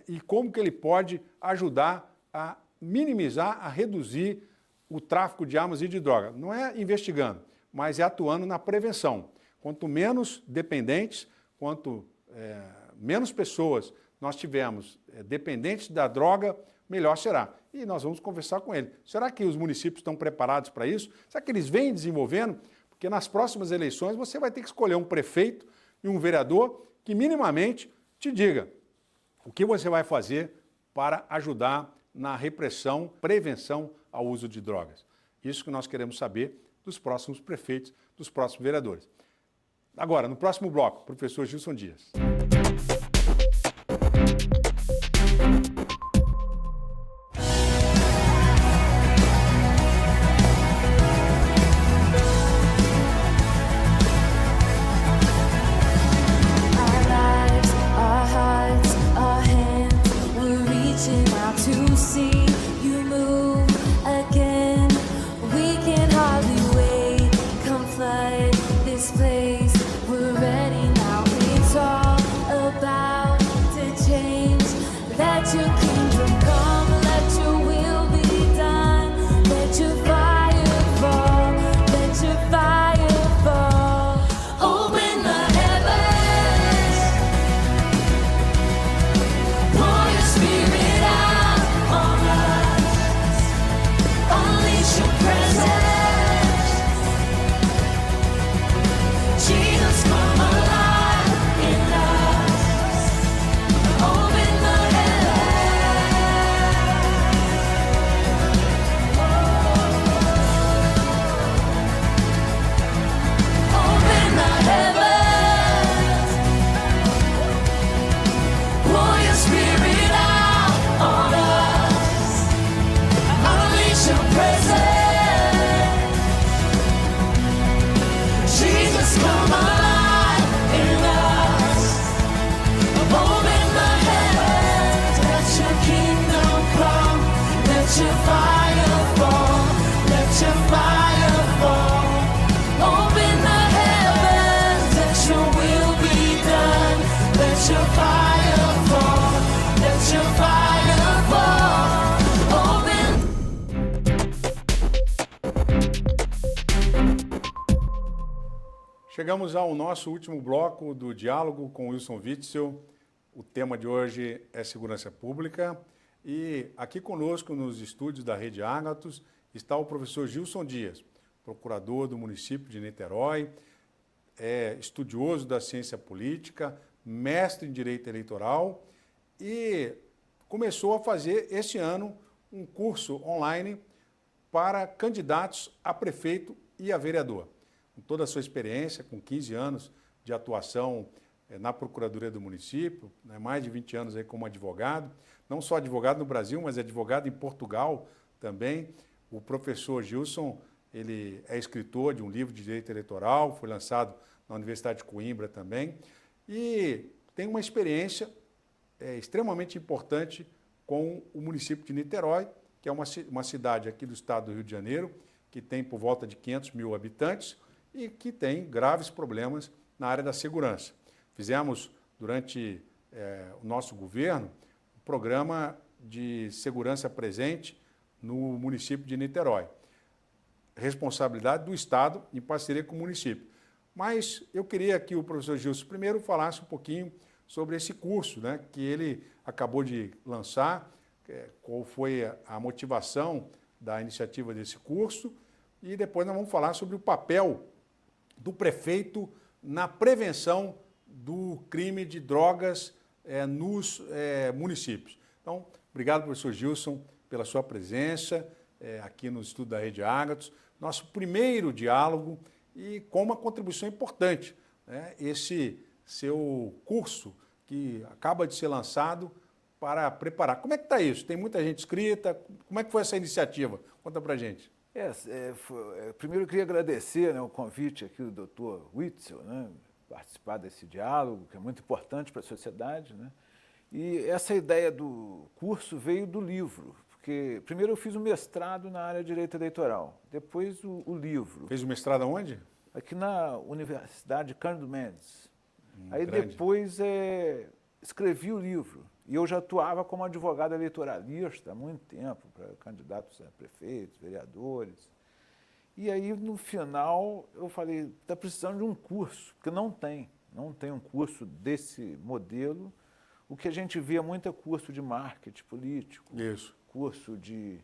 e como que ele pode ajudar a minimizar, a reduzir o tráfico de armas e de droga. Não é investigando, mas é atuando na prevenção. Quanto menos dependentes, quanto menos pessoas nós tivermos dependentes da droga, melhor será. E nós vamos conversar com ele. Será que os municípios estão preparados para isso? Será que eles vêm desenvolvendo? Porque nas próximas eleições você vai ter que escolher um prefeito e um vereador que minimamente te diga o que você vai fazer para ajudar na repressão, prevenção ao uso de drogas. Isso que nós queremos saber dos próximos prefeitos, dos próximos vereadores. Agora, no próximo bloco, professor Gilson Dias. Our hearts, our hands, we're reaching out to see you. Chegamos ao nosso último bloco do diálogo com Wilson Witzel. O tema de hoje é segurança pública e aqui conosco nos estúdios da Rede Ágatos está o professor Gilson Dias, procurador do município de Niterói, estudioso da ciência política, mestre em direito eleitoral e começou a fazer este ano um curso online para candidatos a prefeito e a vereador. Com toda a sua experiência, com 15 anos de atuação na Procuradoria do município, mais de 20 anos aí como advogado, não só advogado no Brasil, mas advogado em Portugal também. O professor Gilson, ele é escritor de um livro de direito eleitoral, foi lançado na Universidade de Coimbra também, e tem uma experiência extremamente importante com o município de Niterói, que é uma cidade aqui do estado do Rio de Janeiro, que tem por volta de 500 mil habitantes e que tem graves problemas na área da segurança. Fizemos, durante o nosso governo, um programa de segurança presente no município de Niterói. Responsabilidade do Estado em parceria com o município. Mas eu queria que o professor Gilson primeiro falasse um pouquinho sobre esse curso, né, que ele acabou de lançar, qual foi a motivação da iniciativa desse curso, e depois nós vamos falar sobre o papel do prefeito na prevenção do crime de drogas nos municípios. Então, obrigado, professor Gilson, pela sua presença aqui no estúdio da Rede Ágatos, nosso primeiro diálogo e com uma contribuição importante, né, esse seu curso que acaba de ser lançado para preparar. Como é que está isso? Tem muita gente inscrita? Como é que foi essa iniciativa? Conta para a gente. Primeiro eu queria agradecer, né, o convite aqui do Dr. Witzel, né, participar desse diálogo, que é muito importante para a sociedade, né? E essa ideia do curso veio do livro, porque primeiro eu fiz um mestrado na área de direito eleitoral, depois o livro. Fez o mestrado aonde? Aqui na Universidade Cândido Mendes. Aí grande. depois escrevi o livro. E eu já atuava como advogado eleitoralista há muito tempo, para candidatos a prefeitos, vereadores. E aí, no final, eu falei, está precisando de um curso, porque não tem um curso desse modelo. O que a gente vê é muito curso de marketing político, Isso. curso de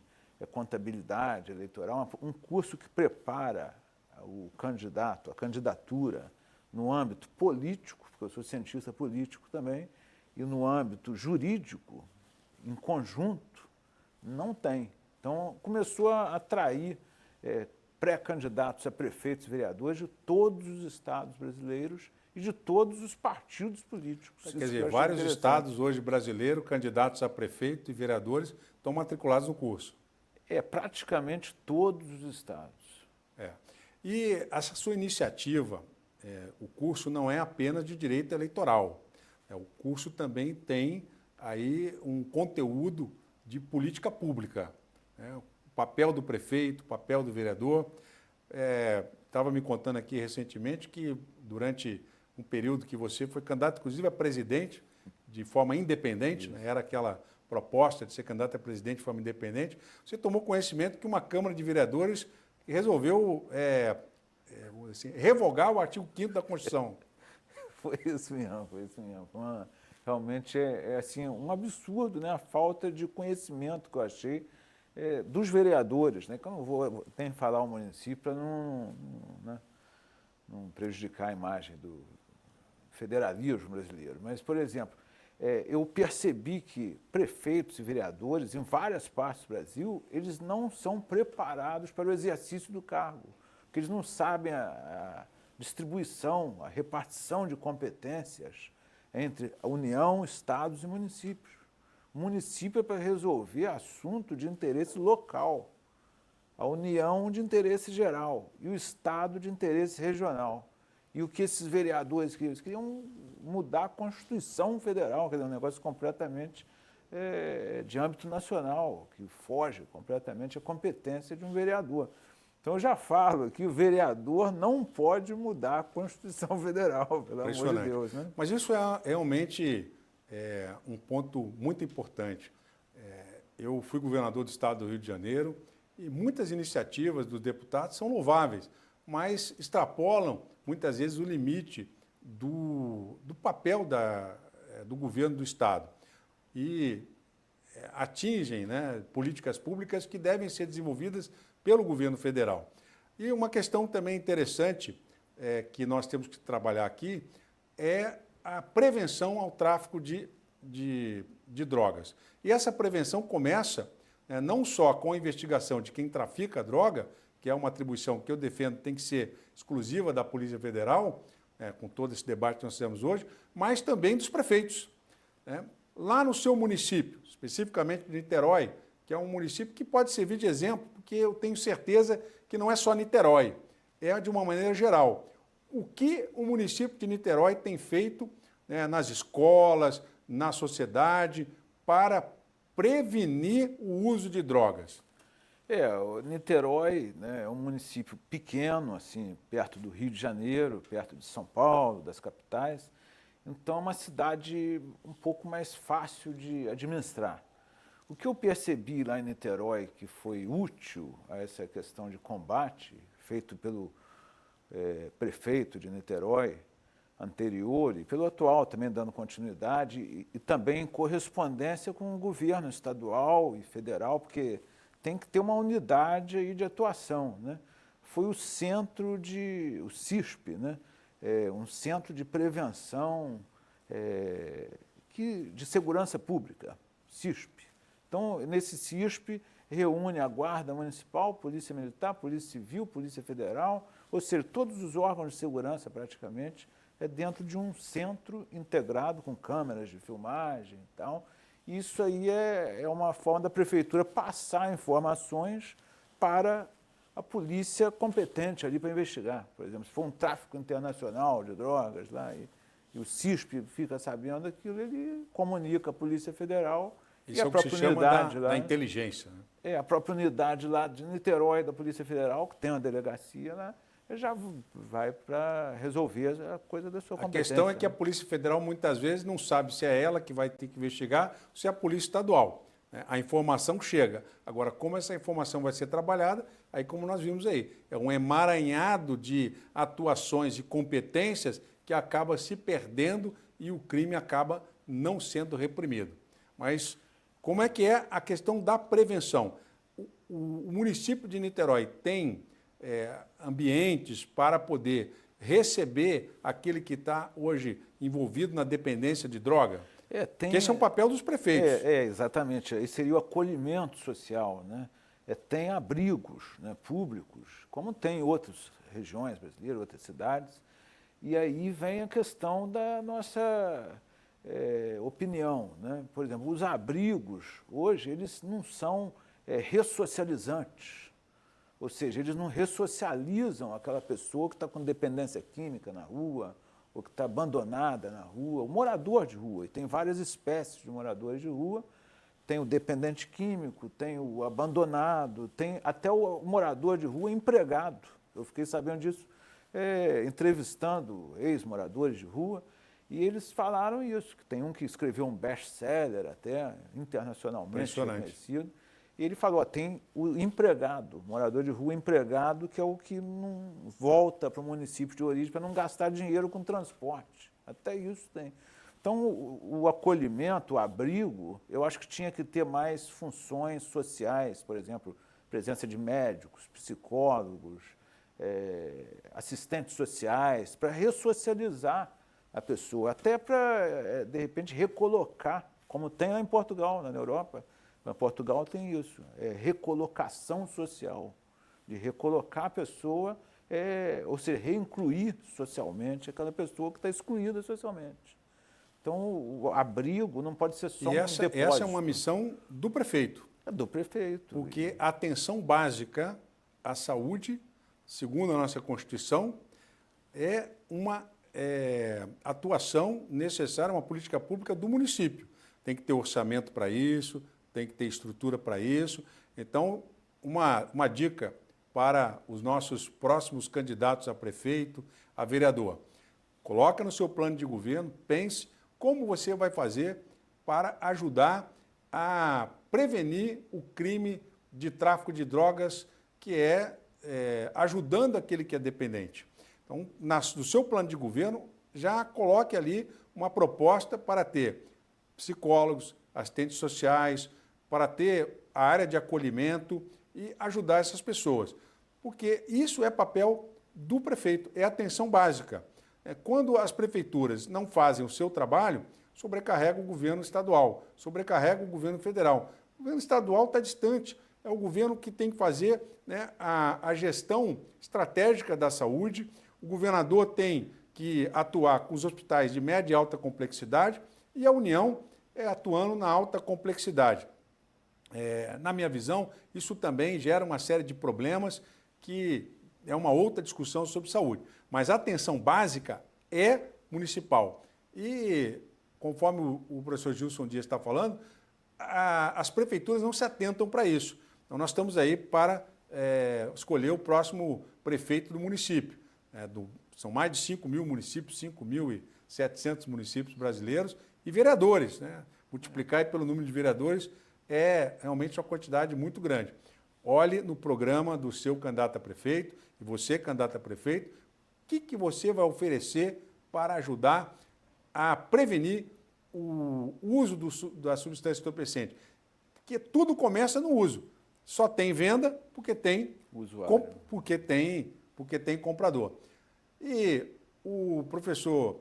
contabilidade eleitoral, um curso que prepara o candidato, a candidatura no âmbito político, porque eu sou cientista político também, e no âmbito jurídico, em conjunto, não tem. Então, começou a atrair pré-candidatos a prefeitos e vereadores de todos os estados brasileiros e de todos os partidos políticos. Quer dizer, vários estados hoje brasileiros, candidatos a prefeito e vereadores, estão matriculados no curso. Praticamente todos os estados. E essa sua iniciativa, o curso não é apenas de direito eleitoral. O curso também tem aí um conteúdo de política pública, né? O papel do prefeito, o papel do vereador. Estava me contando aqui recentemente que durante um período que você foi candidato, inclusive, a presidente de forma independente, né? Era aquela proposta de ser candidato a presidente de forma independente, você tomou conhecimento que uma Câmara de Vereadores resolveu assim, revogar o artigo 5º da Constituição. Foi isso mesmo. Realmente assim, um absurdo, né? A falta de conhecimento que eu achei dos vereadores, né? Que eu tenho que falar o município para não prejudicar a imagem do federalismo brasileiro. Mas, por exemplo, eu percebi que prefeitos e vereadores em várias partes do Brasil, eles não são preparados para o exercício do cargo, porque eles não sabem a distribuição, a repartição de competências entre a União, estados e municípios. O município é para resolver assunto de interesse local, a União de interesse geral e o estado de interesse regional. E o que esses vereadores queriam? Eles queriam mudar a Constituição Federal, quer dizer, um negócio completamente de âmbito nacional, que foge completamente à competência de um vereador. Então, eu já falo que o vereador não pode mudar a Constituição Federal, pelo amor de Deus. Né? Mas isso é realmente um ponto muito importante. Eu fui governador do estado do Rio de Janeiro e muitas iniciativas dos deputados são louváveis, mas extrapolam muitas vezes, o limite do papel do governo do Estado. E atingem, né, políticas públicas que devem ser desenvolvidas pelo governo federal. E uma questão também interessante que nós temos que trabalhar aqui é a prevenção ao tráfico de drogas. E essa prevenção começa não só com a investigação de quem trafica a droga, que é uma atribuição que eu defendo tem que ser exclusiva da Polícia Federal, com todo esse debate que nós temos hoje, mas também dos prefeitos. Lá no seu município, especificamente de Niterói, que é um município que pode servir de exemplo, porque eu tenho certeza que não é só Niterói, é de uma maneira geral. O que o município de Niterói tem feito nas escolas, na sociedade, para prevenir o uso de drogas? O Niterói, né, é um município pequeno, assim, perto do Rio de Janeiro, perto de São Paulo, das capitais. Então, é uma cidade um pouco mais fácil de administrar. O que eu percebi lá em Niterói que foi útil a essa questão de combate, feito pelo prefeito de Niterói anterior e pelo atual também dando continuidade e também em correspondência com o governo estadual e federal, porque tem que ter uma unidade aí de atuação, né? Foi o CISP, né? Um centro de prevenção de segurança pública, CISP. Então, nesse CISP, reúne a Guarda Municipal, Polícia Militar, Polícia Civil, Polícia Federal, ou seja, todos os órgãos de segurança, praticamente, dentro de um centro integrado com câmeras de filmagem e tal. Isso aí é uma forma da prefeitura passar informações para a polícia competente ali para investigar. Por exemplo, se for um tráfico internacional de drogas lá e o CISP fica sabendo daquilo, ele comunica à Polícia Federal. Isso e a própria unidade lá, da inteligência. Né? A própria unidade lá de Niterói, da Polícia Federal, que tem uma delegacia lá, já vai para resolver a coisa da sua competência. A questão é que a Polícia Federal muitas vezes não sabe se é ela que vai ter que investigar ou se é a Polícia Estadual. A informação chega. Agora, como essa informação vai ser trabalhada, aí como nós vimos aí, é um emaranhado de atuações e competências que acaba se perdendo e o crime acaba não sendo reprimido. Mas como é que é a questão da prevenção? O município de Niterói tem ambientes para poder receber aquele que está hoje envolvido na dependência de droga? Porque esse é um papel dos prefeitos. Exatamente. Esse seria o acolhimento social, né? Tem abrigos, né, públicos, como tem em outras regiões brasileiras, outras cidades. E aí vem a questão da nossa opinião, né? Por exemplo, os abrigos, hoje, eles não são ressocializantes. Ou seja, eles não ressocializam aquela pessoa que está com dependência química na rua, ou que está abandonada na rua, o morador de rua. E tem várias espécies de moradores de rua. Tem o dependente químico, tem o abandonado, tem até o morador de rua empregado. Eu fiquei sabendo disso entrevistando ex-moradores de rua, e eles falaram isso, que tem um que escreveu um best-seller até internacionalmente reconhecido. E ele falou, tem o empregado, morador de rua empregado, que é o que não volta para o município de origem para não gastar dinheiro com transporte. Até isso tem. Então, o acolhimento, o abrigo, eu acho que tinha que ter mais funções sociais, por exemplo, presença de médicos, psicólogos, assistentes sociais, para ressocializar a pessoa, até para, de repente, recolocar, como tem lá em Portugal, na Europa. Portugal tem isso, recolocação social, de recolocar a pessoa, ou seja, reincluir socialmente aquela pessoa que está excluída socialmente. Então, o abrigo não pode ser só um depósito. Essa é uma missão do prefeito. É do prefeito. Porque a atenção básica à saúde, segundo a nossa Constituição, é uma atuação necessária, uma política pública do município. Tem que ter orçamento para isso, tem que ter estrutura para isso. Então, uma dica para os nossos próximos candidatos a prefeito, a vereador. Coloca no seu plano de governo, pense como você vai fazer para ajudar a prevenir o crime de tráfico de drogas, que ajudando aquele que é dependente. Então, no seu plano de governo, já coloque ali uma proposta para ter psicólogos, assistentes sociais, para ter a área de acolhimento e ajudar essas pessoas. Porque isso é papel do prefeito, é atenção básica. Quando as prefeituras não fazem o seu trabalho, sobrecarrega o governo estadual, sobrecarrega o governo federal. O governo estadual está distante, é o governo que tem que fazer, né, a gestão estratégica da saúde, o governador tem que atuar com os hospitais de média e alta complexidade e a União atuando na alta complexidade. Na minha visão, isso também gera uma série de problemas que é uma outra discussão sobre saúde. Mas a atenção básica é municipal. E, conforme o professor Gilson Dias está falando, as prefeituras não se atentam para isso. Então, nós estamos aí para escolher o próximo prefeito do município. São mais de 5 mil municípios, 5.700 municípios brasileiros e vereadores, né? Multiplicar aí pelo número de vereadores é realmente uma quantidade muito grande. Olhe no programa do seu candidato a prefeito, e você, candidato a prefeito, o que você vai oferecer para ajudar a prevenir o uso da substância entorpecente? Porque tudo começa no uso. Só tem venda porque tem usuário, porque tem comprador. E o professor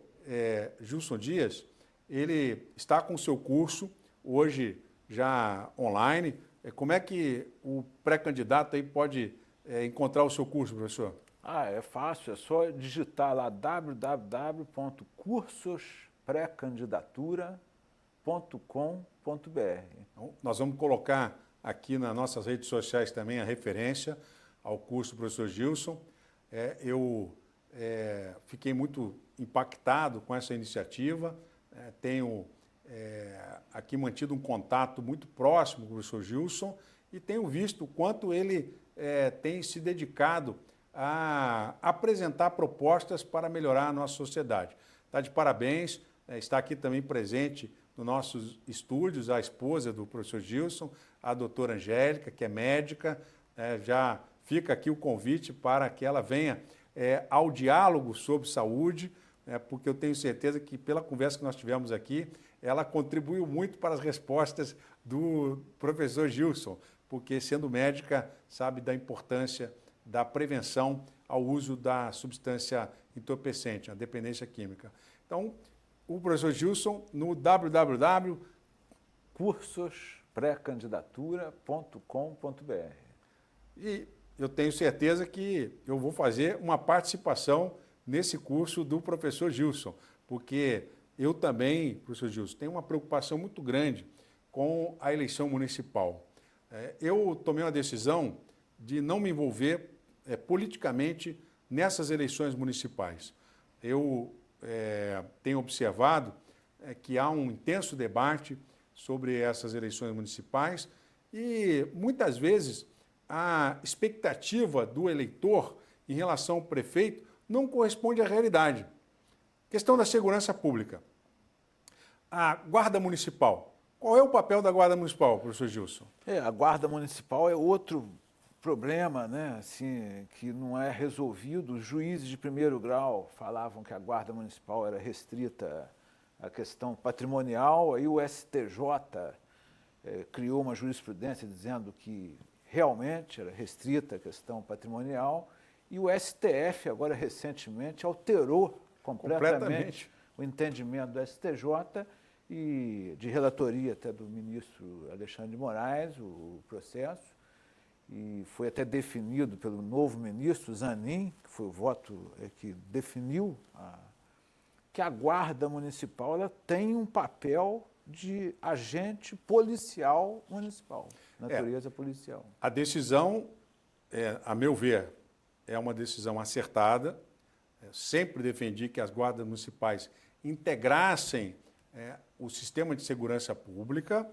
Gilson Dias, ele está com o seu curso, hoje já online. Como é que o pré-candidato aí pode encontrar o seu curso, professor? É fácil, é só digitar lá www.cursosprecandidatura.com.br. Então, nós vamos colocar aqui nas nossas redes sociais também a referência ao curso do professor Gilson. Eu fiquei muito impactado com essa iniciativa, tenho aqui mantido um contato muito próximo com o professor Gilson e tenho visto o quanto ele tem se dedicado a apresentar propostas para melhorar a nossa sociedade. Está de parabéns, está aqui também presente nos nossos estúdios a esposa do professor Gilson, a doutora Angélica, que é médica. Já fica aqui o convite para que ela venha ao diálogo sobre saúde, porque eu tenho certeza que pela conversa que nós tivemos aqui, ela contribuiu muito para as respostas do professor Gilson, porque sendo médica sabe da importância da prevenção ao uso da substância entorpecente, a dependência química. Então, o professor Gilson no www.cursosprecandidatura.com.br. E eu tenho certeza que eu vou fazer uma participação nesse curso do professor Gilson, porque eu também, professor Gilson, tenho uma preocupação muito grande com a eleição municipal. Eu tomei uma decisão de não me envolver politicamente nessas eleições municipais. Eu tenho observado que há um intenso debate sobre essas eleições municipais e, muitas vezes, a expectativa do eleitor em relação ao prefeito não corresponde à realidade. Questão da segurança pública. A Guarda Municipal. Qual é o papel da Guarda Municipal, professor Gilson? A Guarda Municipal é outro problema, né, assim, que não é resolvido. Os juízes de primeiro grau falavam que a Guarda Municipal era restrita à questão patrimonial, aí o STJ criou uma jurisprudência dizendo que realmente era restrita à questão patrimonial, e o STF, agora recentemente, alterou completamente o entendimento do STJ e de relatoria até do ministro Alexandre de Moraes, o processo, e foi até definido pelo novo ministro Zanin, que foi o voto que definiu que a Guarda Municipal ela tem um papel de agente policial municipal, natureza policial. A decisão, a meu ver, é uma decisão acertada. Eu sempre defendi que as guardas municipais integrassem o sistema de segurança pública,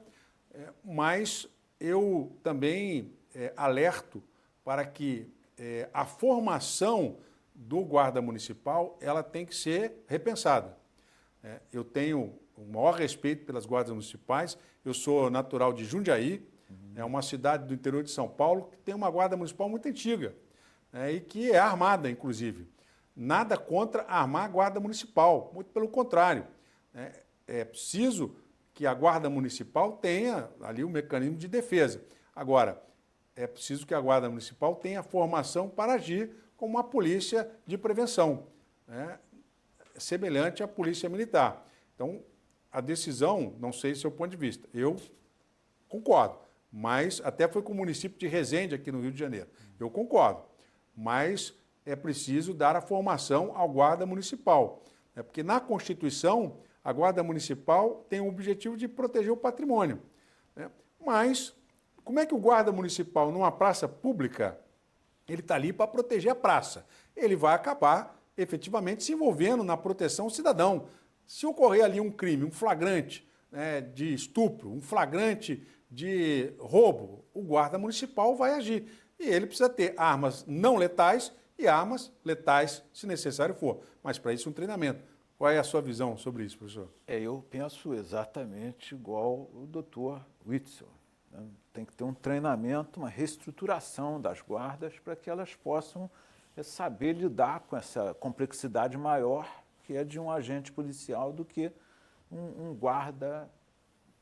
mas eu também alerto para que a formação do guarda municipal ela tem que ser repensada. Eu tenho o maior respeito pelas guardas municipais, eu sou natural de Jundiaí, é uma cidade do interior de São Paulo que tem uma guarda municipal muito antiga, e que é armada, inclusive. nada contra armar a Guarda Municipal, muito pelo contrário. É preciso que a Guarda Municipal tenha ali um mecanismo de defesa. Agora, é preciso que a Guarda Municipal tenha formação para agir como uma polícia de prevenção, né? Semelhante à polícia militar. Então, a decisão, não sei se é o seu ponto de vista, eu concordo, mas até foi com o município de Resende, aqui no Rio de Janeiro. Eu concordo, mas é preciso dar a formação ao guarda municipal, né? Porque na Constituição, a Guarda Municipal tem o objetivo de proteger o patrimônio, né? Mas, como é que o guarda municipal, numa praça pública, ele está ali para proteger a praça? Ele vai acabar, efetivamente, se envolvendo na proteção ao cidadão. Se ocorrer ali um crime, um flagrante, né, de estupro, um flagrante de roubo, o guarda municipal vai agir. E ele precisa ter armas não letais e armas letais, se necessário for. Mas para isso um treinamento. Qual é a sua visão sobre isso, professor? Eu penso exatamente igual o doutor Witzel, né? Tem que ter um treinamento, uma reestruturação das guardas para que elas possam saber lidar com essa complexidade maior que é de um agente policial do que um guarda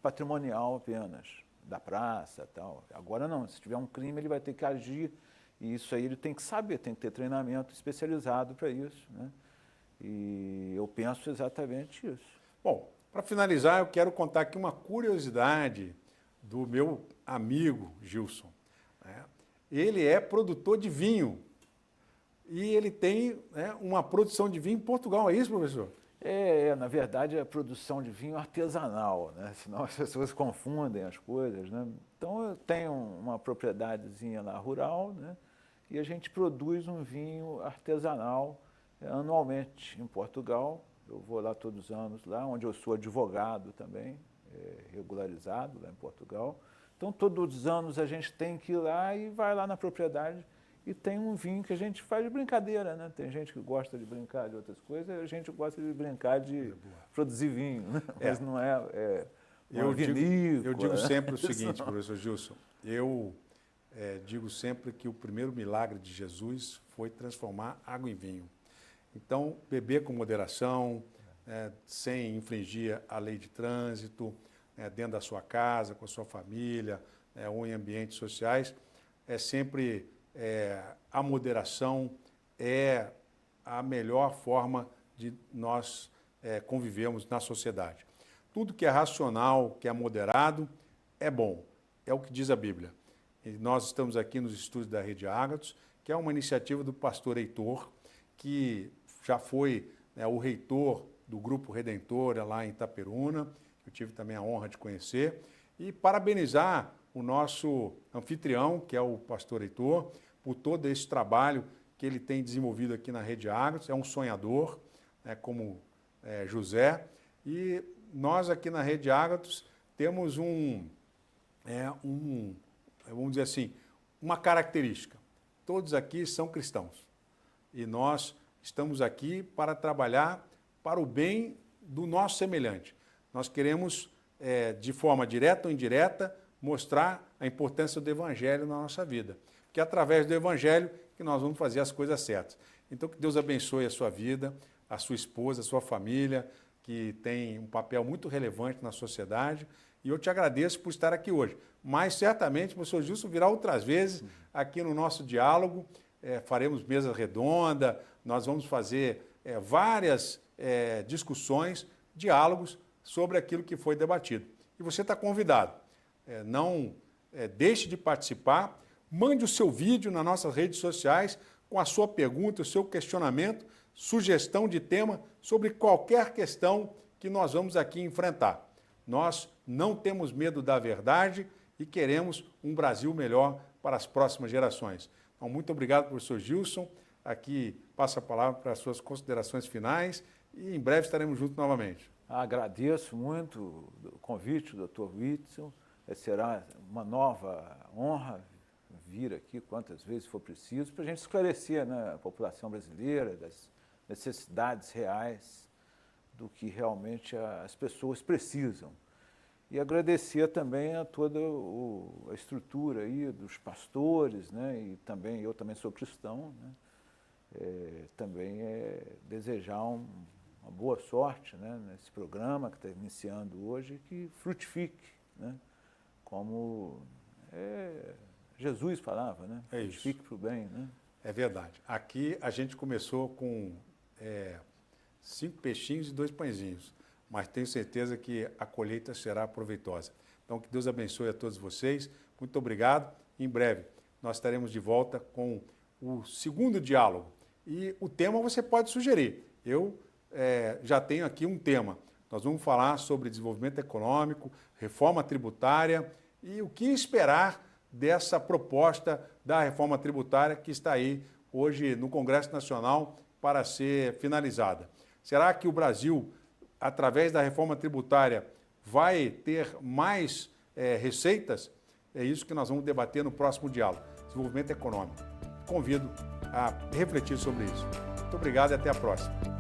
patrimonial apenas, da praça e tal. Agora não, se tiver um crime ele vai ter que agir e isso aí ele tem que saber, tem que ter treinamento especializado para isso, né? E eu penso exatamente isso. Bom, para finalizar, eu quero contar aqui uma curiosidade do meu amigo Gilson, né? Ele é produtor de vinho e ele tem, né, uma produção de vinho em Portugal, é isso, professor? Na verdade, é a produção de vinho artesanal, né? Senão as pessoas confundem as coisas, né? Então, eu tenho uma propriedadezinha lá rural, né? E a gente produz um vinho artesanal anualmente em Portugal. Eu vou lá todos os anos, lá onde eu sou advogado também, regularizado lá em Portugal. Então, todos os anos a gente tem que ir lá e vai lá na propriedade e tem um vinho que a gente faz de brincadeira, né? Tem gente que gosta de brincar de outras coisas, a gente gosta de brincar de produzir vinho, né? Mas não é Eu vinícola. digo sempre o seguinte, professor Gilson, eu digo sempre que o primeiro milagre de Jesus foi transformar água em vinho. Então, beber com moderação, sem infringir a lei de trânsito, dentro da sua casa, com a sua família, ou em ambientes sociais, é sempre a moderação é a melhor forma de nós convivermos na sociedade. Tudo que é racional, que é moderado, é bom. É o que diz a Bíblia. E nós estamos aqui nos estúdios da Rede Ágatos, que é uma iniciativa do pastor Heitor, que já foi, né, o reitor do Grupo Redentor lá em Itaperuna, que eu tive também a honra de conhecer, e parabenizar o nosso anfitrião, que é o pastor Heitor, por todo esse trabalho que ele tem desenvolvido aqui na Rede Ágatos. É um sonhador, né, como José, e nós aqui na Rede Ágatos temos vamos dizer assim, uma característica. Todos aqui são cristãos e nós estamos aqui para trabalhar para o bem do nosso semelhante. Nós queremos, de forma direta ou indireta, mostrar a importância do Evangelho na nossa vida, porque é através do Evangelho que nós vamos fazer as coisas certas. Então, que Deus abençoe a sua vida, a sua esposa, a sua família, que tem um papel muito relevante na sociedade, e eu te agradeço por estar aqui hoje. Mas, certamente, o professor Gilson virá outras vezes aqui no nosso diálogo, faremos mesa redonda, nós vamos fazer várias discussões, diálogos sobre aquilo que foi debatido. E você está convidado. Não deixe de participar, mande o seu vídeo nas nossas redes sociais com a sua pergunta, o seu questionamento, sugestão de tema sobre qualquer questão que nós vamos aqui enfrentar. Nós não temos medo da verdade e queremos um Brasil melhor para as próximas gerações. Então, muito obrigado, professor Gilson. Aqui passo a palavra para as suas considerações finais e em breve estaremos juntos novamente. Agradeço muito o convite do Dr. Witzel. Será uma nova honra vir aqui quantas vezes for preciso para a gente esclarecer, né, a população brasileira das necessidades reais do que realmente as pessoas precisam. E agradecer também a toda a estrutura aí dos pastores, né, e também eu também sou cristão, né, também desejar uma boa sorte, né, nesse programa que está iniciando hoje, que frutifique, né, como Jesus falava, né? É isso. Frutifique para o bem, né? É verdade. Aqui a gente começou com 5 peixinhos e 2 pãezinhos, mas tenho certeza que a colheita será proveitosa. Então, que Deus abençoe a todos vocês. Muito obrigado. Em breve, nós estaremos de volta com o segundo diálogo. E o tema você pode sugerir. Eu já tenho aqui um tema. Nós vamos falar sobre desenvolvimento econômico, reforma tributária e o que esperar dessa proposta da reforma tributária que está aí hoje no Congresso Nacional para ser finalizada. Será que o Brasil, através da reforma tributária, vai ter mais receitas? É isso que nós vamos debater no próximo diálogo, desenvolvimento econômico. Convido a refletir sobre isso. Muito obrigado e até a próxima.